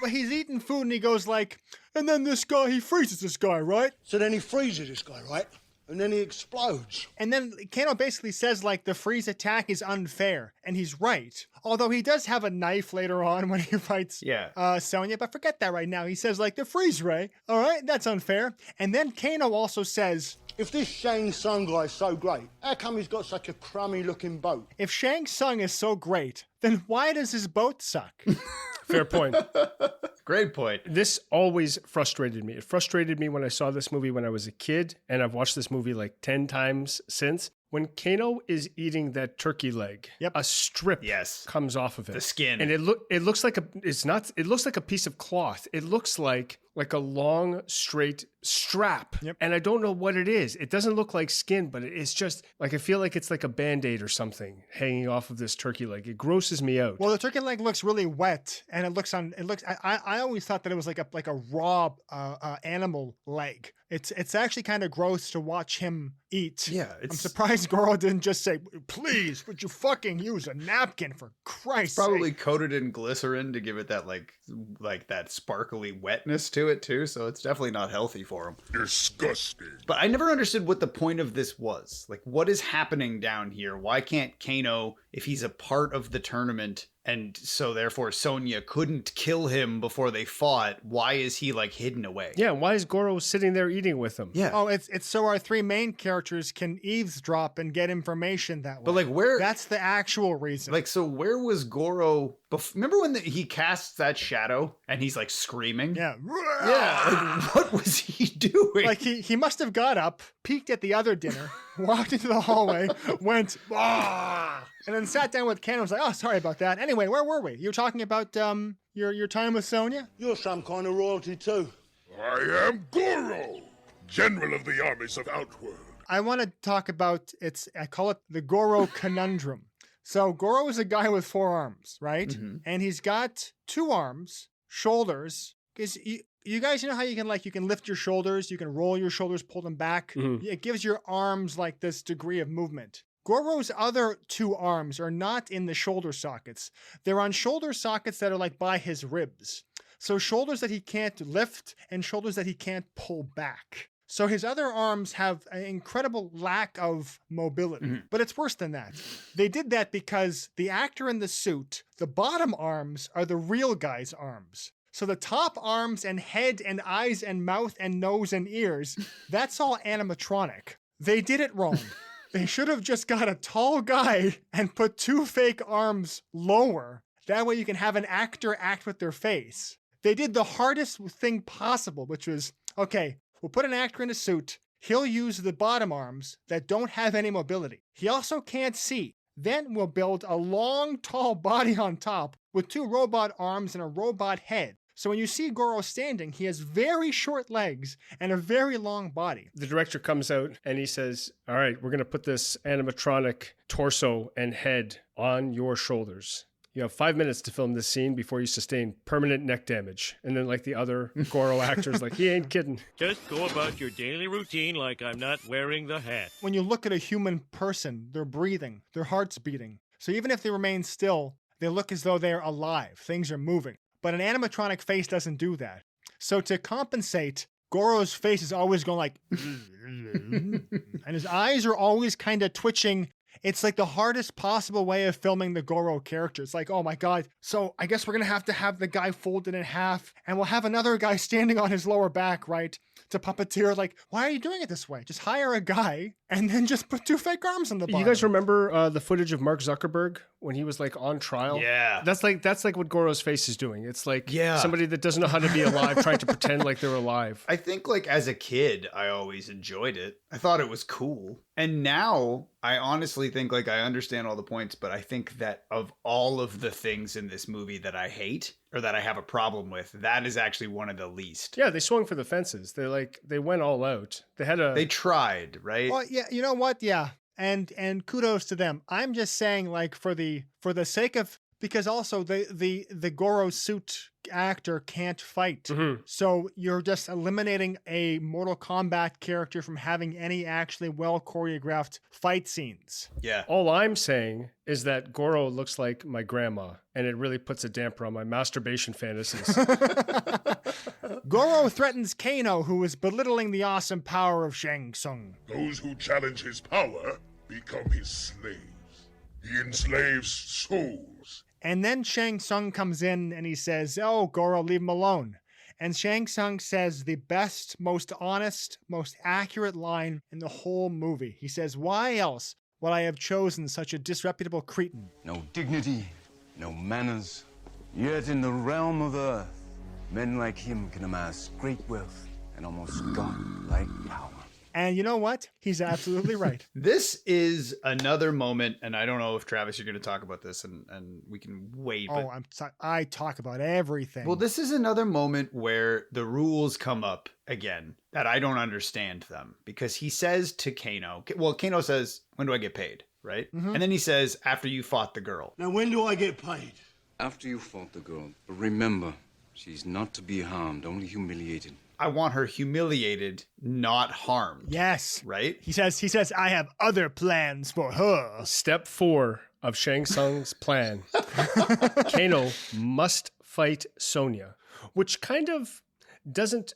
[SPEAKER 1] He's eating food and he goes like, and then this guy, he freezes this guy, right?
[SPEAKER 21] So then he freezes this guy, right? And then he explodes.
[SPEAKER 1] And then Kano basically says, like, the freeze attack is unfair. And he's right. Although he does have a knife later on when he fights Sonya. But forget that right now. He says, like, the freeze ray. All right, that's unfair. And then Kano also says,
[SPEAKER 21] if this Shang Tsung guy is so great, how come he's got such a crummy-looking boat?
[SPEAKER 1] If Shang Tsung is so great, then why does his boat suck?
[SPEAKER 3] Fair point.
[SPEAKER 2] Great point.
[SPEAKER 3] This always frustrated me. It frustrated me when I saw this movie when I was a kid, and I've watched this movie like 10 times since. When Kano is eating that turkey leg, a strip comes off of it.
[SPEAKER 2] The skin.
[SPEAKER 3] And it looks like it looks like a piece of cloth. It looks like a long straight strap.
[SPEAKER 1] Yep.
[SPEAKER 3] And I don't know what it is. It doesn't look like skin, but it's just like, I feel like it's like a Band-Aid or something hanging off of this turkey leg. It grosses me out.
[SPEAKER 1] Well, the turkey leg looks really wet, and I always thought that it was like a raw animal leg. It's actually kind of gross to watch him eat.
[SPEAKER 2] Yeah,
[SPEAKER 1] I'm surprised Goro didn't just say, please, would you fucking use a napkin for Christ's sake?
[SPEAKER 2] Probably coated in glycerin to give it that like that sparkly wetness to it too, so it's definitely not healthy for him.
[SPEAKER 7] Disgusting.
[SPEAKER 2] But I never understood what the point of this was. Like, what is happening down here? Why can't Kano, if he's a part of the tournament, and so therefore Sonya couldn't kill him before they fought, why is he like hidden away?
[SPEAKER 3] Yeah, why is Goro sitting there eating with him?
[SPEAKER 2] Yeah.
[SPEAKER 1] Oh, it's so our three main characters can eavesdrop and get information that way.
[SPEAKER 2] But like where...
[SPEAKER 1] That's the actual reason.
[SPEAKER 2] Like, so where was Goro... Remember when he casts that shadow and he's like screaming?
[SPEAKER 1] Yeah.
[SPEAKER 2] Yeah. Like, what was he doing?
[SPEAKER 1] Like he must have got up, peeked at the other dinner, walked into the hallway, went, and then sat down with Ken and was like, oh, sorry about that. Anyway, where were we? You were talking about your time with Sonya?
[SPEAKER 21] You're some kind of royalty too.
[SPEAKER 7] I am Goro, General of the armies of Outworld.
[SPEAKER 1] I want to talk about, I call it the Goro conundrum. So Goro is a guy with 4 arms, right? Mm-hmm. And he's got 2 arms, shoulders. Because you guys, you know how you can lift your shoulders, you can roll your shoulders, pull them back. Mm-hmm. It gives your arms like this degree of movement. Goro's other 2 arms are not in the shoulder sockets. They're on shoulder sockets that are like by his ribs. So shoulders that he can't lift and shoulders that he can't pull back. So his other arms have an incredible lack of mobility. Mm-hmm. But it's worse than that. They did that because the actor in the suit, the bottom arms are the real guy's arms. So the top arms and head and eyes and mouth and nose and ears, that's all animatronic. They did it wrong. They should have just got a tall guy and put 2 fake arms lower. That way you can have an actor act with their face. They did the hardest thing possible, which was, okay, we'll put an actor in a suit. He'll use the bottom arms that don't have any mobility. He also can't see. Then we'll build a long, tall body on top with 2 robot arms and a robot head. So when you see Goro standing, he has very short legs and a very long body.
[SPEAKER 3] The director comes out and he says, all right, we're going to put this animatronic torso and head on your shoulders. You have 5 minutes to film this scene before you sustain permanent neck damage. And then like the other Goro actors, like, he ain't kidding.
[SPEAKER 12] Just go about your daily routine like I'm not wearing the hat.
[SPEAKER 1] When you look at a human person, they're breathing, their heart's beating. So even if they remain still, they look as though they're alive. Things are moving. But an animatronic face doesn't do that. So to compensate, Goro's face is always going like, and his eyes are always kind of twitching. It's like the hardest possible way of filming the Goro character. It's like, oh my God. So I guess we're going to have the guy folded in half, and we'll have another guy standing on his lower back, right? To puppeteer, like, why are you doing it this way? Just hire a guy and then just put 2 fake arms on the bottom.
[SPEAKER 3] You guys remember the footage of Mark Zuckerberg when he was like on trial?
[SPEAKER 2] Yeah.
[SPEAKER 3] That's like what Goro's face is doing. It's like somebody that doesn't know how to be alive trying to pretend like they're alive.
[SPEAKER 2] I think like as a kid, I always enjoyed it. I thought it was cool. And now I honestly think like I understand all the points, but I think that of all of the things in this movie that I hate or that I have a problem with, that is actually one of the least.
[SPEAKER 3] Yeah, they swung for the fences. They went all out.
[SPEAKER 2] They tried, right?
[SPEAKER 1] Well, yeah, you know what? Yeah. And kudos to them. I'm just saying, like, for the sake of, because also the Goro suit actor can't fight.
[SPEAKER 3] Mm-hmm.
[SPEAKER 1] So you're just eliminating a Mortal Kombat character from having any actually well choreographed fight scenes.
[SPEAKER 2] Yeah.
[SPEAKER 3] All I'm saying is that Goro looks like my grandma, and it really puts a damper on my masturbation fantasies.
[SPEAKER 1] Goro threatens Kano, who is belittling the awesome power of Shang Tsung.
[SPEAKER 7] Those who challenge his power become his slaves. He enslaves souls.
[SPEAKER 1] And then Shang Tsung comes in and he says, oh, Goro, leave him alone. And Shang Tsung says the best, most honest, most accurate line in the whole movie. He says, why else would I have chosen such a disreputable cretin?
[SPEAKER 10] No dignity, no manners. Yet in the realm of Earth, men like him can amass great wealth and almost god-like power.
[SPEAKER 1] And you know what? He's absolutely right.
[SPEAKER 2] This is another moment, and I don't know if, Travis, you're going to talk about this, and we can wait.
[SPEAKER 1] Oh, I talk about everything.
[SPEAKER 2] Well, this is another moment where the rules come up again, that I don't understand them. Because he says to Kano, well, Kano says, when do I get paid, right?
[SPEAKER 1] Mm-hmm.
[SPEAKER 2] And then he says, after you fought the girl.
[SPEAKER 21] Now, when do I get paid?
[SPEAKER 10] After you fought the girl. But remember, she's not to be harmed, only humiliated.
[SPEAKER 2] I want her humiliated, not harmed.
[SPEAKER 1] Yes.
[SPEAKER 2] Right?
[SPEAKER 1] He says, I have other plans for her.
[SPEAKER 3] Step 4 of Shang Tsung's plan. Kano must fight Sonya, which kind of doesn't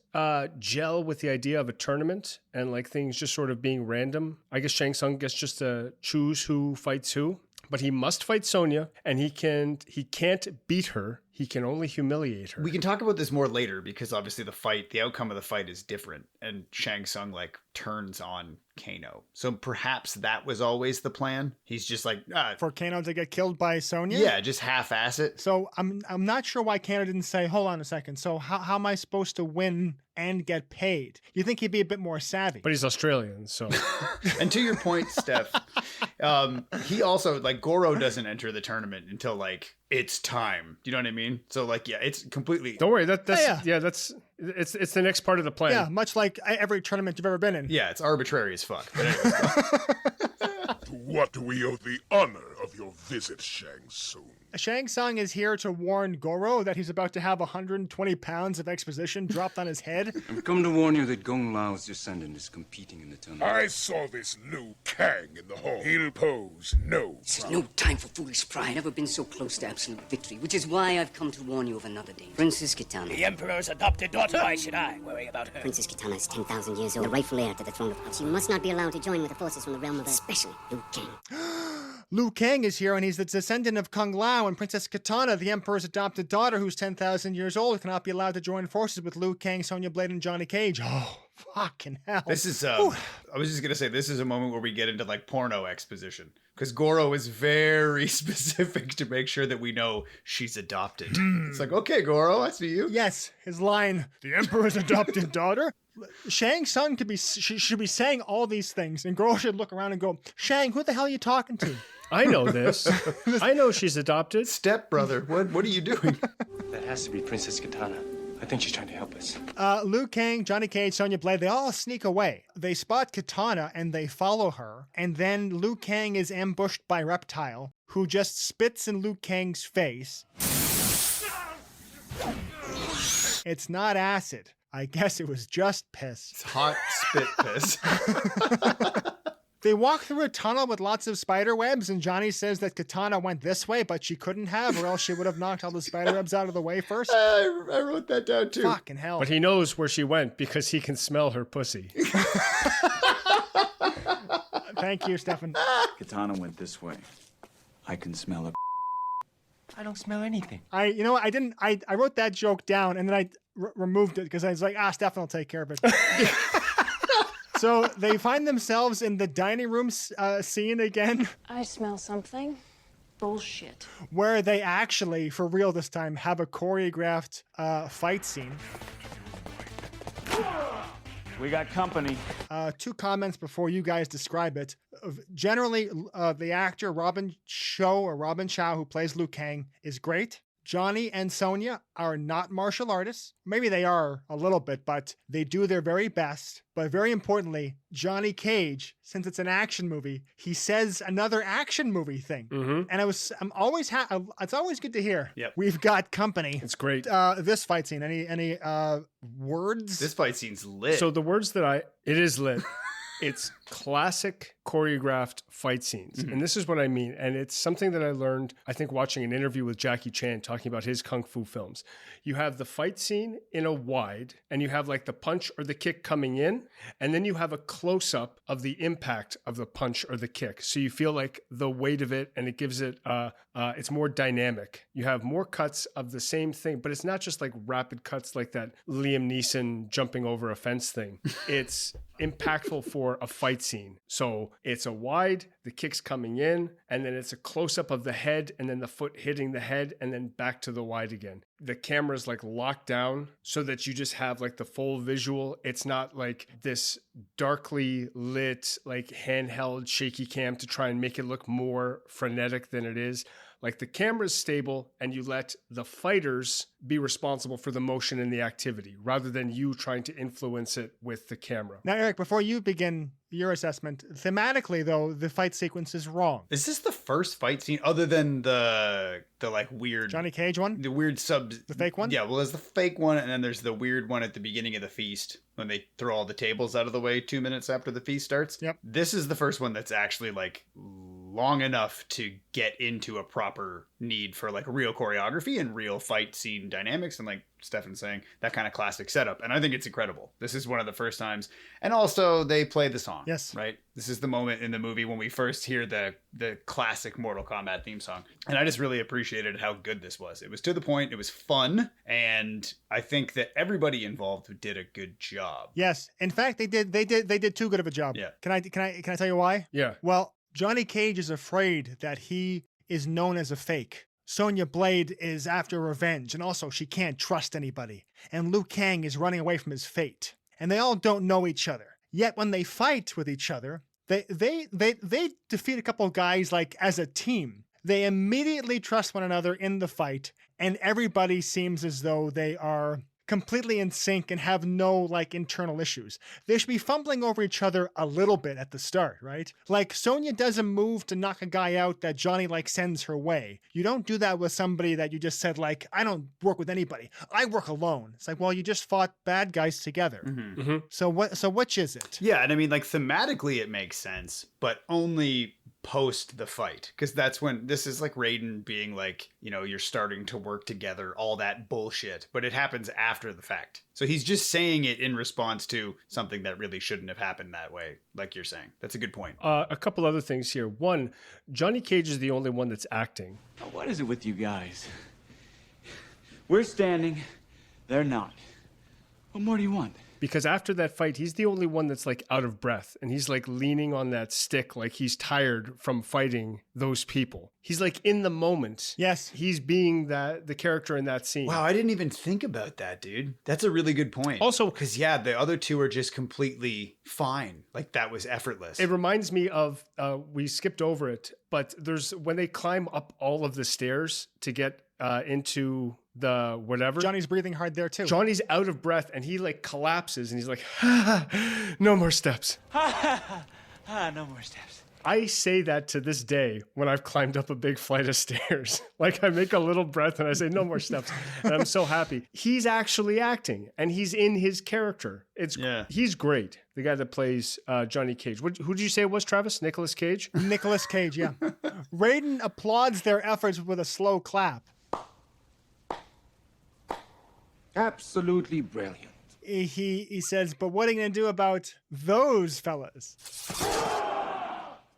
[SPEAKER 3] gel with the idea of a tournament and like things just sort of being random. I guess Shang Tsung gets just to choose who fights who. But he must fight Sonya, and he can't beat her. He can only humiliate her.
[SPEAKER 2] We can talk about this more later because obviously the outcome of the fight is different, and Shang Tsung like turns on Kano. So perhaps that was always the plan. He's just like
[SPEAKER 1] for Kano to get killed by Sonya.
[SPEAKER 2] Yeah, just half-ass it.
[SPEAKER 1] So I'm not sure why Kano didn't say, hold on a second. So how am I supposed to win and get paid? You think he'd be a bit more savvy?
[SPEAKER 3] But he's Australian, so.
[SPEAKER 2] And to your point, Steph, he also like Goro doesn't enter the tournament until like it's time. Do you know what I mean? So like, yeah, it's completely.
[SPEAKER 3] Don't worry. That's it's the next part of the plan.
[SPEAKER 1] Yeah, much like every tournament you've ever been in.
[SPEAKER 2] Yeah, it's arbitrary as fuck. But anyways,
[SPEAKER 7] To what do we owe the honor of your visit, Shang Tsung?
[SPEAKER 1] Shang Tsung is here to warn Goro that he's about to have 120 pounds of exposition dropped on his head.
[SPEAKER 10] I've come to warn you that Gong Lao's descendant is competing in the tournament.
[SPEAKER 7] I saw this Liu Kang in the hall. He'll pose no
[SPEAKER 22] This is no time for foolish pride. I've never been so close to absolute victory, which is why I've come to warn you of another danger. Princess Kitana.
[SPEAKER 16] The Emperor's adopted daughter. Why should I worry about her?
[SPEAKER 11] Princess Kitana is 10,000 years old, the rightful heir to the throne of Earth. She must not be allowed to join with the forces from the realm of Earth, especially Liu Kang.
[SPEAKER 1] Liu Kang is here, and he's the descendant of Kung Lao, and Princess Kitana, the Emperor's adopted daughter, who's 10,000 years old, cannot be allowed to join forces with Liu Kang, Sonya Blade, and Johnny Cage. Oh, fucking hell.
[SPEAKER 2] this is, I was just going to say, this is a moment where we get into like porno exposition. Because Goro is very specific to make sure that we know she's adopted. It's like, okay, Goro, I see you.
[SPEAKER 1] Yes, his line, the Emperor's adopted daughter. Shang Tsung should be saying all these things, and Goro should look around and go, Shang, who the hell are you talking to?
[SPEAKER 3] I know this. I know she's adopted.
[SPEAKER 2] Stepbrother, what are you doing?
[SPEAKER 19] That has to be Princess Katana. I think she's trying to help us.
[SPEAKER 1] Liu Kang, Johnny Cage, Sonya Blade, they all sneak away. They spot Katana and they follow her. And then Liu Kang is ambushed by Reptile, who just spits in Liu Kang's face. It's not acid. I guess it was just piss.
[SPEAKER 2] It's hot spit piss.
[SPEAKER 1] They walk through a tunnel with lots of spider webs, and Johnny says that Katana went this way, but she couldn't have, or else she would have knocked all the spider webs out of the way first.
[SPEAKER 2] I wrote that down too.
[SPEAKER 1] Fucking hell.
[SPEAKER 3] But he knows where she went because he can smell her pussy.
[SPEAKER 1] Thank you, Stefan.
[SPEAKER 13] Katana went this way. I can smell it.
[SPEAKER 19] I don't smell anything.
[SPEAKER 1] I wrote that joke down, and then I removed it because I was like, Stefan will take care of it. So they find themselves in the dining room scene again.
[SPEAKER 8] I smell something. Bullshit.
[SPEAKER 1] Where they actually, for real this time, have a choreographed fight scene.
[SPEAKER 20] We got company.
[SPEAKER 1] 2 comments before you guys describe it. Generally, the actor Robin Chow, who plays Liu Kang, is great. Johnny and Sonya are not martial artists. Maybe they are a little bit, but they do their very best. But very importantly, Johnny Cage, since it's an action movie, he says another action movie thing.
[SPEAKER 3] Mm-hmm.
[SPEAKER 1] And it's always good to hear.
[SPEAKER 2] Yep.
[SPEAKER 1] We've got company.
[SPEAKER 3] It's great.
[SPEAKER 1] This fight scene, any words?
[SPEAKER 2] This fight scene's lit.
[SPEAKER 3] So the words it is lit. It's classic choreographed fight scenes.
[SPEAKER 2] Mm-hmm.
[SPEAKER 3] And this is what I mean. And it's something that I learned, I think, watching an interview with Jackie Chan talking about his Kung Fu films. You have the fight scene in a wide, and you have like the punch or the kick coming in, and then you have a close-up of the impact of the punch or the kick. So you feel like the weight of it, and it gives it, it's more dynamic. You have more cuts of the same thing, but it's not just like rapid cuts like that Liam Neeson jumping over a fence thing. It's impactful for a fight scene. So it's a wide, the kick's coming in, and then it's a close-up of the head, and then the foot hitting the head, and then back to the wide again. The camera's like locked down so that you just have like the full visual. It's not like this darkly lit, like handheld shaky cam to try and make it look more frenetic than it is. Like the camera's stable and you let the fighters be responsible for the motion and the activity rather than you trying to influence it with the camera.
[SPEAKER 1] Now, Eric, before you begin your assessment, thematically, though, the fight sequence is wrong.
[SPEAKER 2] Is this the first fight scene other than the like weird
[SPEAKER 1] Johnny Cage one?
[SPEAKER 2] The weird
[SPEAKER 1] The fake one?
[SPEAKER 2] Yeah, well, there's the fake one, and then there's the weird one at the beginning of the feast when they throw all the tables out of the way 2 minutes after the feast starts.
[SPEAKER 1] Yep.
[SPEAKER 2] This is the first one that's actually like long enough to get into a proper need for like real choreography and real fight scene dynamics, and like Stefan's saying, that kind of classic setup. And I think it's incredible. This is one of the first times. And also they play the song.
[SPEAKER 1] Yes.
[SPEAKER 2] Right? This is the moment in the movie when we first hear the classic Mortal Kombat theme song. And I just really appreciated how good this was. It was to the point, it was fun, and I think that everybody involved did a good job.
[SPEAKER 1] Yes. In fact, they did too good of a job.
[SPEAKER 2] Yeah.
[SPEAKER 1] Can I tell you why?
[SPEAKER 3] Yeah.
[SPEAKER 1] Well, Johnny Cage is afraid that he is known as a fake. Sonya Blade is after revenge, and also she can't trust anybody. And Liu Kang is running away from his fate. And they all don't know each other. Yet when they fight with each other, they defeat a couple of guys like as a team. They immediately trust one another in the fight, and everybody seems as though they are completely in sync and have no like internal issues. They should be fumbling over each other a little bit at the start, right? Like Sonya does a move to knock a guy out that Johnny like sends her way. You don't do that with somebody that you just said like, I don't work with anybody. I work alone. It's like, well, you just fought bad guys together.
[SPEAKER 2] Mm-hmm.
[SPEAKER 3] Mm-hmm.
[SPEAKER 1] So which is it?
[SPEAKER 2] Yeah, and I mean like thematically it makes sense, but only post the fight, because that's when this is like Raiden being like, you know, you're starting to work together, all that bullshit, but it happens after the fact. So he's just saying it in response to something that really shouldn't have happened that way, like you're saying. That's a good point.
[SPEAKER 3] A couple other things here. One, Johnny Cage is the only one that's acting.
[SPEAKER 20] Now, what is it with you guys? We're standing, they're not. What more do you want?
[SPEAKER 3] because after that fight, he's the only one that's like out of breath, and he's like leaning on that stick like he's tired from fighting those people. He's like in the moment.
[SPEAKER 1] Yes.
[SPEAKER 3] He's being the character in that scene.
[SPEAKER 2] Wow, I didn't even think about that, dude. That's a really good point.
[SPEAKER 3] Also,
[SPEAKER 2] because the other two are just completely fine. Like that was effortless.
[SPEAKER 3] It reminds me of, we skipped over it, but there's when they climb up all of the stairs to get into the whatever.
[SPEAKER 1] Johnny's breathing hard there too.
[SPEAKER 3] Johnny's out of breath and he like collapses and he's like, no more steps.
[SPEAKER 20] No more steps.
[SPEAKER 3] I say that to this day when I've climbed up a big flight of stairs. Like I make a little breath and I say, no more steps. And I'm so happy. He's actually acting and he's in his character. He's great. The guy that plays Johnny Cage. Who did you say it was, Travis? Nicolas Cage?
[SPEAKER 1] Nicolas Cage, yeah. Raiden applauds their efforts with a slow clap.
[SPEAKER 14] Absolutely brilliant.
[SPEAKER 1] He says, but what are you going to do about those fellas?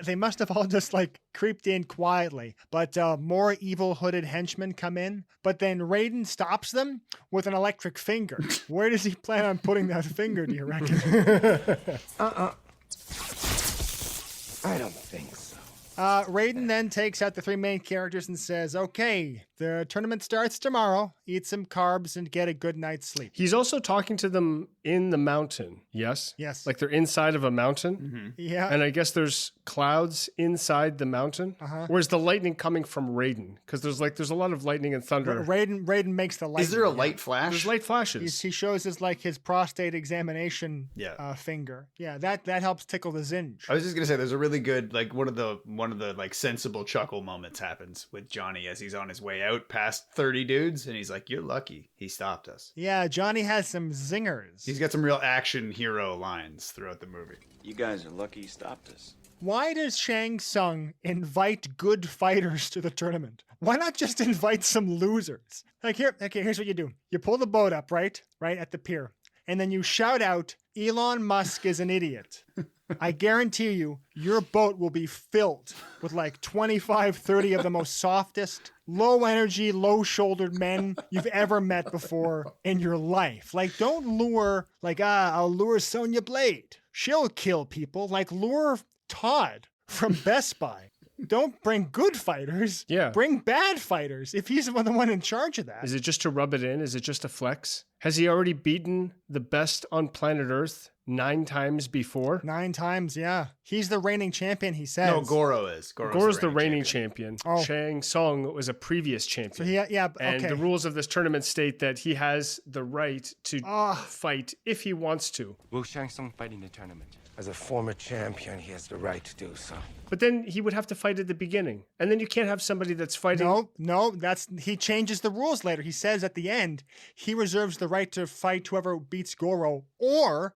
[SPEAKER 1] They must have all just like creeped in quietly, but more evil hooded henchmen come in, but then Raiden stops them with an electric finger. Where does he plan on putting that finger, do you reckon?
[SPEAKER 14] I don't think so.
[SPEAKER 1] Raiden then takes out the three main characters and says, okay, the tournament starts tomorrow. Eat some carbs and get a good night's sleep.
[SPEAKER 3] He's also talking to them in the mountain. Yes?
[SPEAKER 1] Yes.
[SPEAKER 3] Like they're inside of a mountain.
[SPEAKER 2] Mm-hmm.
[SPEAKER 1] Yeah.
[SPEAKER 3] And I guess there's clouds inside the mountain. Where's the lightning coming from Raiden? Because there's a lot of lightning and thunder.
[SPEAKER 1] Raiden makes the lightning.
[SPEAKER 2] Is there a light flash?
[SPEAKER 3] There's light flashes.
[SPEAKER 1] He shows his prostate examination finger. Yeah, that helps tickle the zinge.
[SPEAKER 2] I was just gonna say there's a really good like one of the like sensible chuckle moments happens with Johnny as he's on his way out past 30 dudes and he's like, you're lucky he stopped us.
[SPEAKER 1] Yeah, Johnny has some zingers.
[SPEAKER 2] He's got some real action hero lines throughout the movie.
[SPEAKER 13] You guys are lucky he stopped us.
[SPEAKER 1] Why does Shang Tsung invite good fighters to the tournament? Why not just invite some losers? Like here's what you do. You pull the boat up, right at the pier. And then you shout out, Elon Musk is an idiot. I guarantee you, your boat will be filled with like 25, 30 of the most softest, low energy, low shouldered men you've ever met before in your life. Like, don't lure, I'll lure Sonya Blade. She'll kill people. Like, lure Todd from Best Buy. Don't bring good fighters.
[SPEAKER 3] Yeah.
[SPEAKER 1] Bring bad fighters if he's the one in charge of that.
[SPEAKER 3] Is it just to rub it in? Is it just a flex? Has he already beaten the best on planet Earth 9 times before?
[SPEAKER 1] 9 times, yeah. He's the reigning champion, he says.
[SPEAKER 2] No, Goro is.
[SPEAKER 3] Goro's the reigning champion.
[SPEAKER 1] Oh.
[SPEAKER 3] Shang Tsung was a previous champion.
[SPEAKER 1] So okay.
[SPEAKER 3] And the rules of this tournament state that he has the right to fight if he wants to.
[SPEAKER 19] Will Shang Tsung fight in the tournament?
[SPEAKER 14] As a former champion, he has the right to do so.
[SPEAKER 3] But then he would have to fight at the beginning. And then you can't have somebody that's fighting.
[SPEAKER 1] No, he changes the rules later. He says at the end, he reserves the right to fight whoever beats Goro or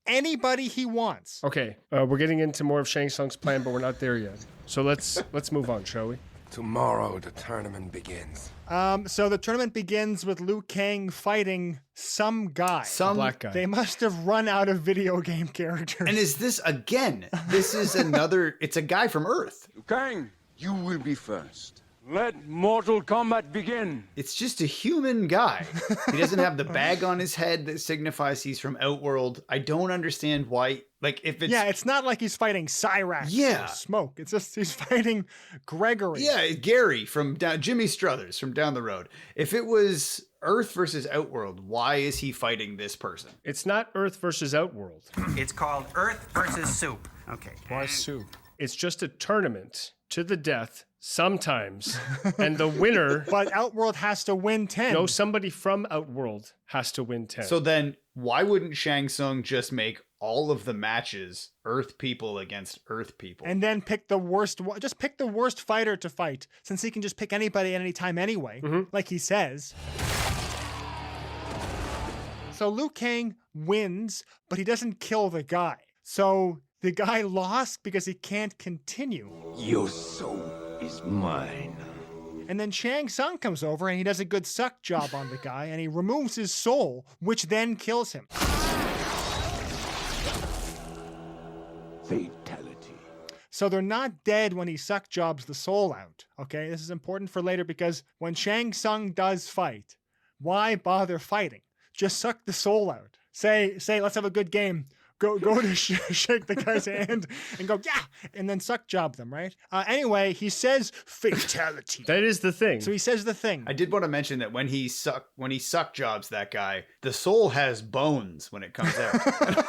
[SPEAKER 1] anybody he wants.
[SPEAKER 3] Okay, we're getting into more of Shang Tsung's plan, but we're not there yet. So let's move on, shall we?
[SPEAKER 14] Tomorrow, the tournament begins.
[SPEAKER 1] So the tournament begins with Liu Kang fighting some guy.
[SPEAKER 3] Some black guy.
[SPEAKER 1] They must have run out of video game characters.
[SPEAKER 2] And is this again? This is another. It's a guy from Earth.
[SPEAKER 10] Liu Kang, you will be first.
[SPEAKER 14] Let Mortal Kombat begin.
[SPEAKER 2] It's just a human guy. He doesn't have the bag on his head that signifies he's from Outworld. I don't understand why. Like, if it's...
[SPEAKER 1] Yeah, it's not like he's fighting Cyrax or Smoke. It's just he's fighting Gregory.
[SPEAKER 2] Yeah, Gary from Jimmy Struthers from down the road. If it was Earth versus Outworld, why is he fighting this person?
[SPEAKER 3] It's not Earth versus Outworld.
[SPEAKER 17] It's called Earth versus Soup. Okay.
[SPEAKER 3] Why soup? It's just a tournament to the death sometimes, and the winner...
[SPEAKER 1] But Outworld has to win 10.
[SPEAKER 3] No, somebody from Outworld has to win 10.
[SPEAKER 2] So then, why wouldn't Shang Tsung just make all of the matches Earth people against Earth people?
[SPEAKER 1] And then pick the worst... Just pick the worst fighter to fight, since he can just pick anybody at any time anyway, like he says. So Liu Kang wins, but he doesn't kill the guy. So the guy lost because he can't continue.
[SPEAKER 14] Your soul is mine.
[SPEAKER 1] And then Shang Tsung comes over and he does a good suck job on the guy and he removes his soul, which then kills him.
[SPEAKER 14] Fatality.
[SPEAKER 1] So they're not dead when he suck jobs the soul out. Okay, this is important for later because when Shang Tsung does fight, why bother fighting? Just suck the soul out. say, let's have a good game. Go to shake the guy's hand and go, yeah, and then suck job them, right? Anyway, he says fatality.
[SPEAKER 3] That is the thing.
[SPEAKER 1] So he says the thing.
[SPEAKER 2] I did want to mention that when he suck jobs that guy, the soul has bones when it comes out.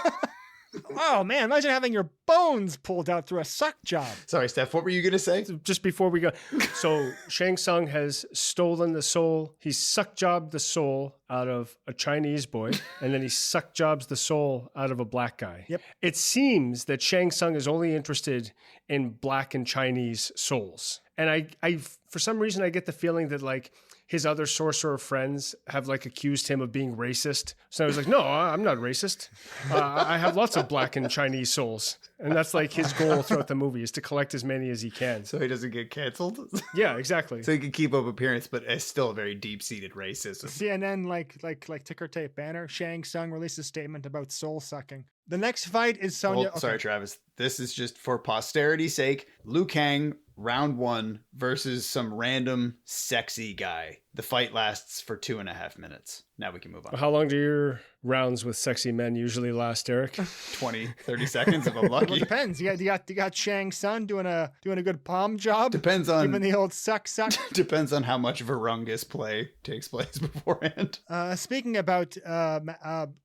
[SPEAKER 1] Oh man, imagine having your bones pulled out through a suck job.
[SPEAKER 2] Sorry, Steph, what were you gonna say?
[SPEAKER 3] Just before we go, so Shang Tsung has stolen the soul. He suck jobbed the soul out of a Chinese boy, and then he suck jobs the soul out of a black guy.
[SPEAKER 1] Yep.
[SPEAKER 3] It seems that Shang Tsung is only interested in black and Chinese souls, and I for some reason I get the feeling that like his other sorcerer friends have like accused him of being racist. So I was like, no, I'm not racist. I have lots of black and Chinese souls. And that's like his goal throughout the movie is to collect as many as he can.
[SPEAKER 2] So he doesn't get canceled?
[SPEAKER 3] Yeah, exactly.
[SPEAKER 2] So he can keep up appearance, but it's still a very deep-seated racism.
[SPEAKER 1] CNN, like ticker tape banner, Shang Tsung released a statement about soul sucking. The next fight is Sonya.
[SPEAKER 2] Well, sorry, Travis. This is just for posterity's sake. Liu Kang, round 1 versus some random sexy guy. The fight lasts for 2.5 minutes. Now we can move on.
[SPEAKER 3] How long do your rounds with sexy men usually last, Eric?
[SPEAKER 2] 20, 30 seconds if I'm lucky.
[SPEAKER 1] Well, it depends. You got Shang Tsung doing a good palm job.
[SPEAKER 2] Depends on
[SPEAKER 1] giving the old suck.
[SPEAKER 2] Depends on how much Virungus play takes place beforehand.
[SPEAKER 1] Speaking about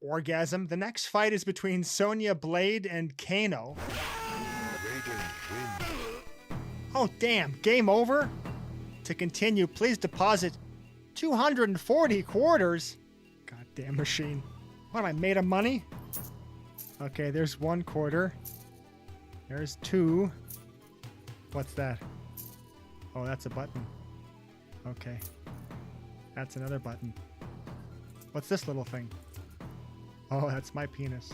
[SPEAKER 1] orgasm, the next fight is between Sonya Blade and Kano. Oh damn! Game over. To continue, please deposit 240 quarters. Goddamn machine. What am I made of money? Okay, there's 1 quarter. There's 2. What's that? Oh, that's a button. Okay. That's another button. What's this little thing? Oh, that's my penis.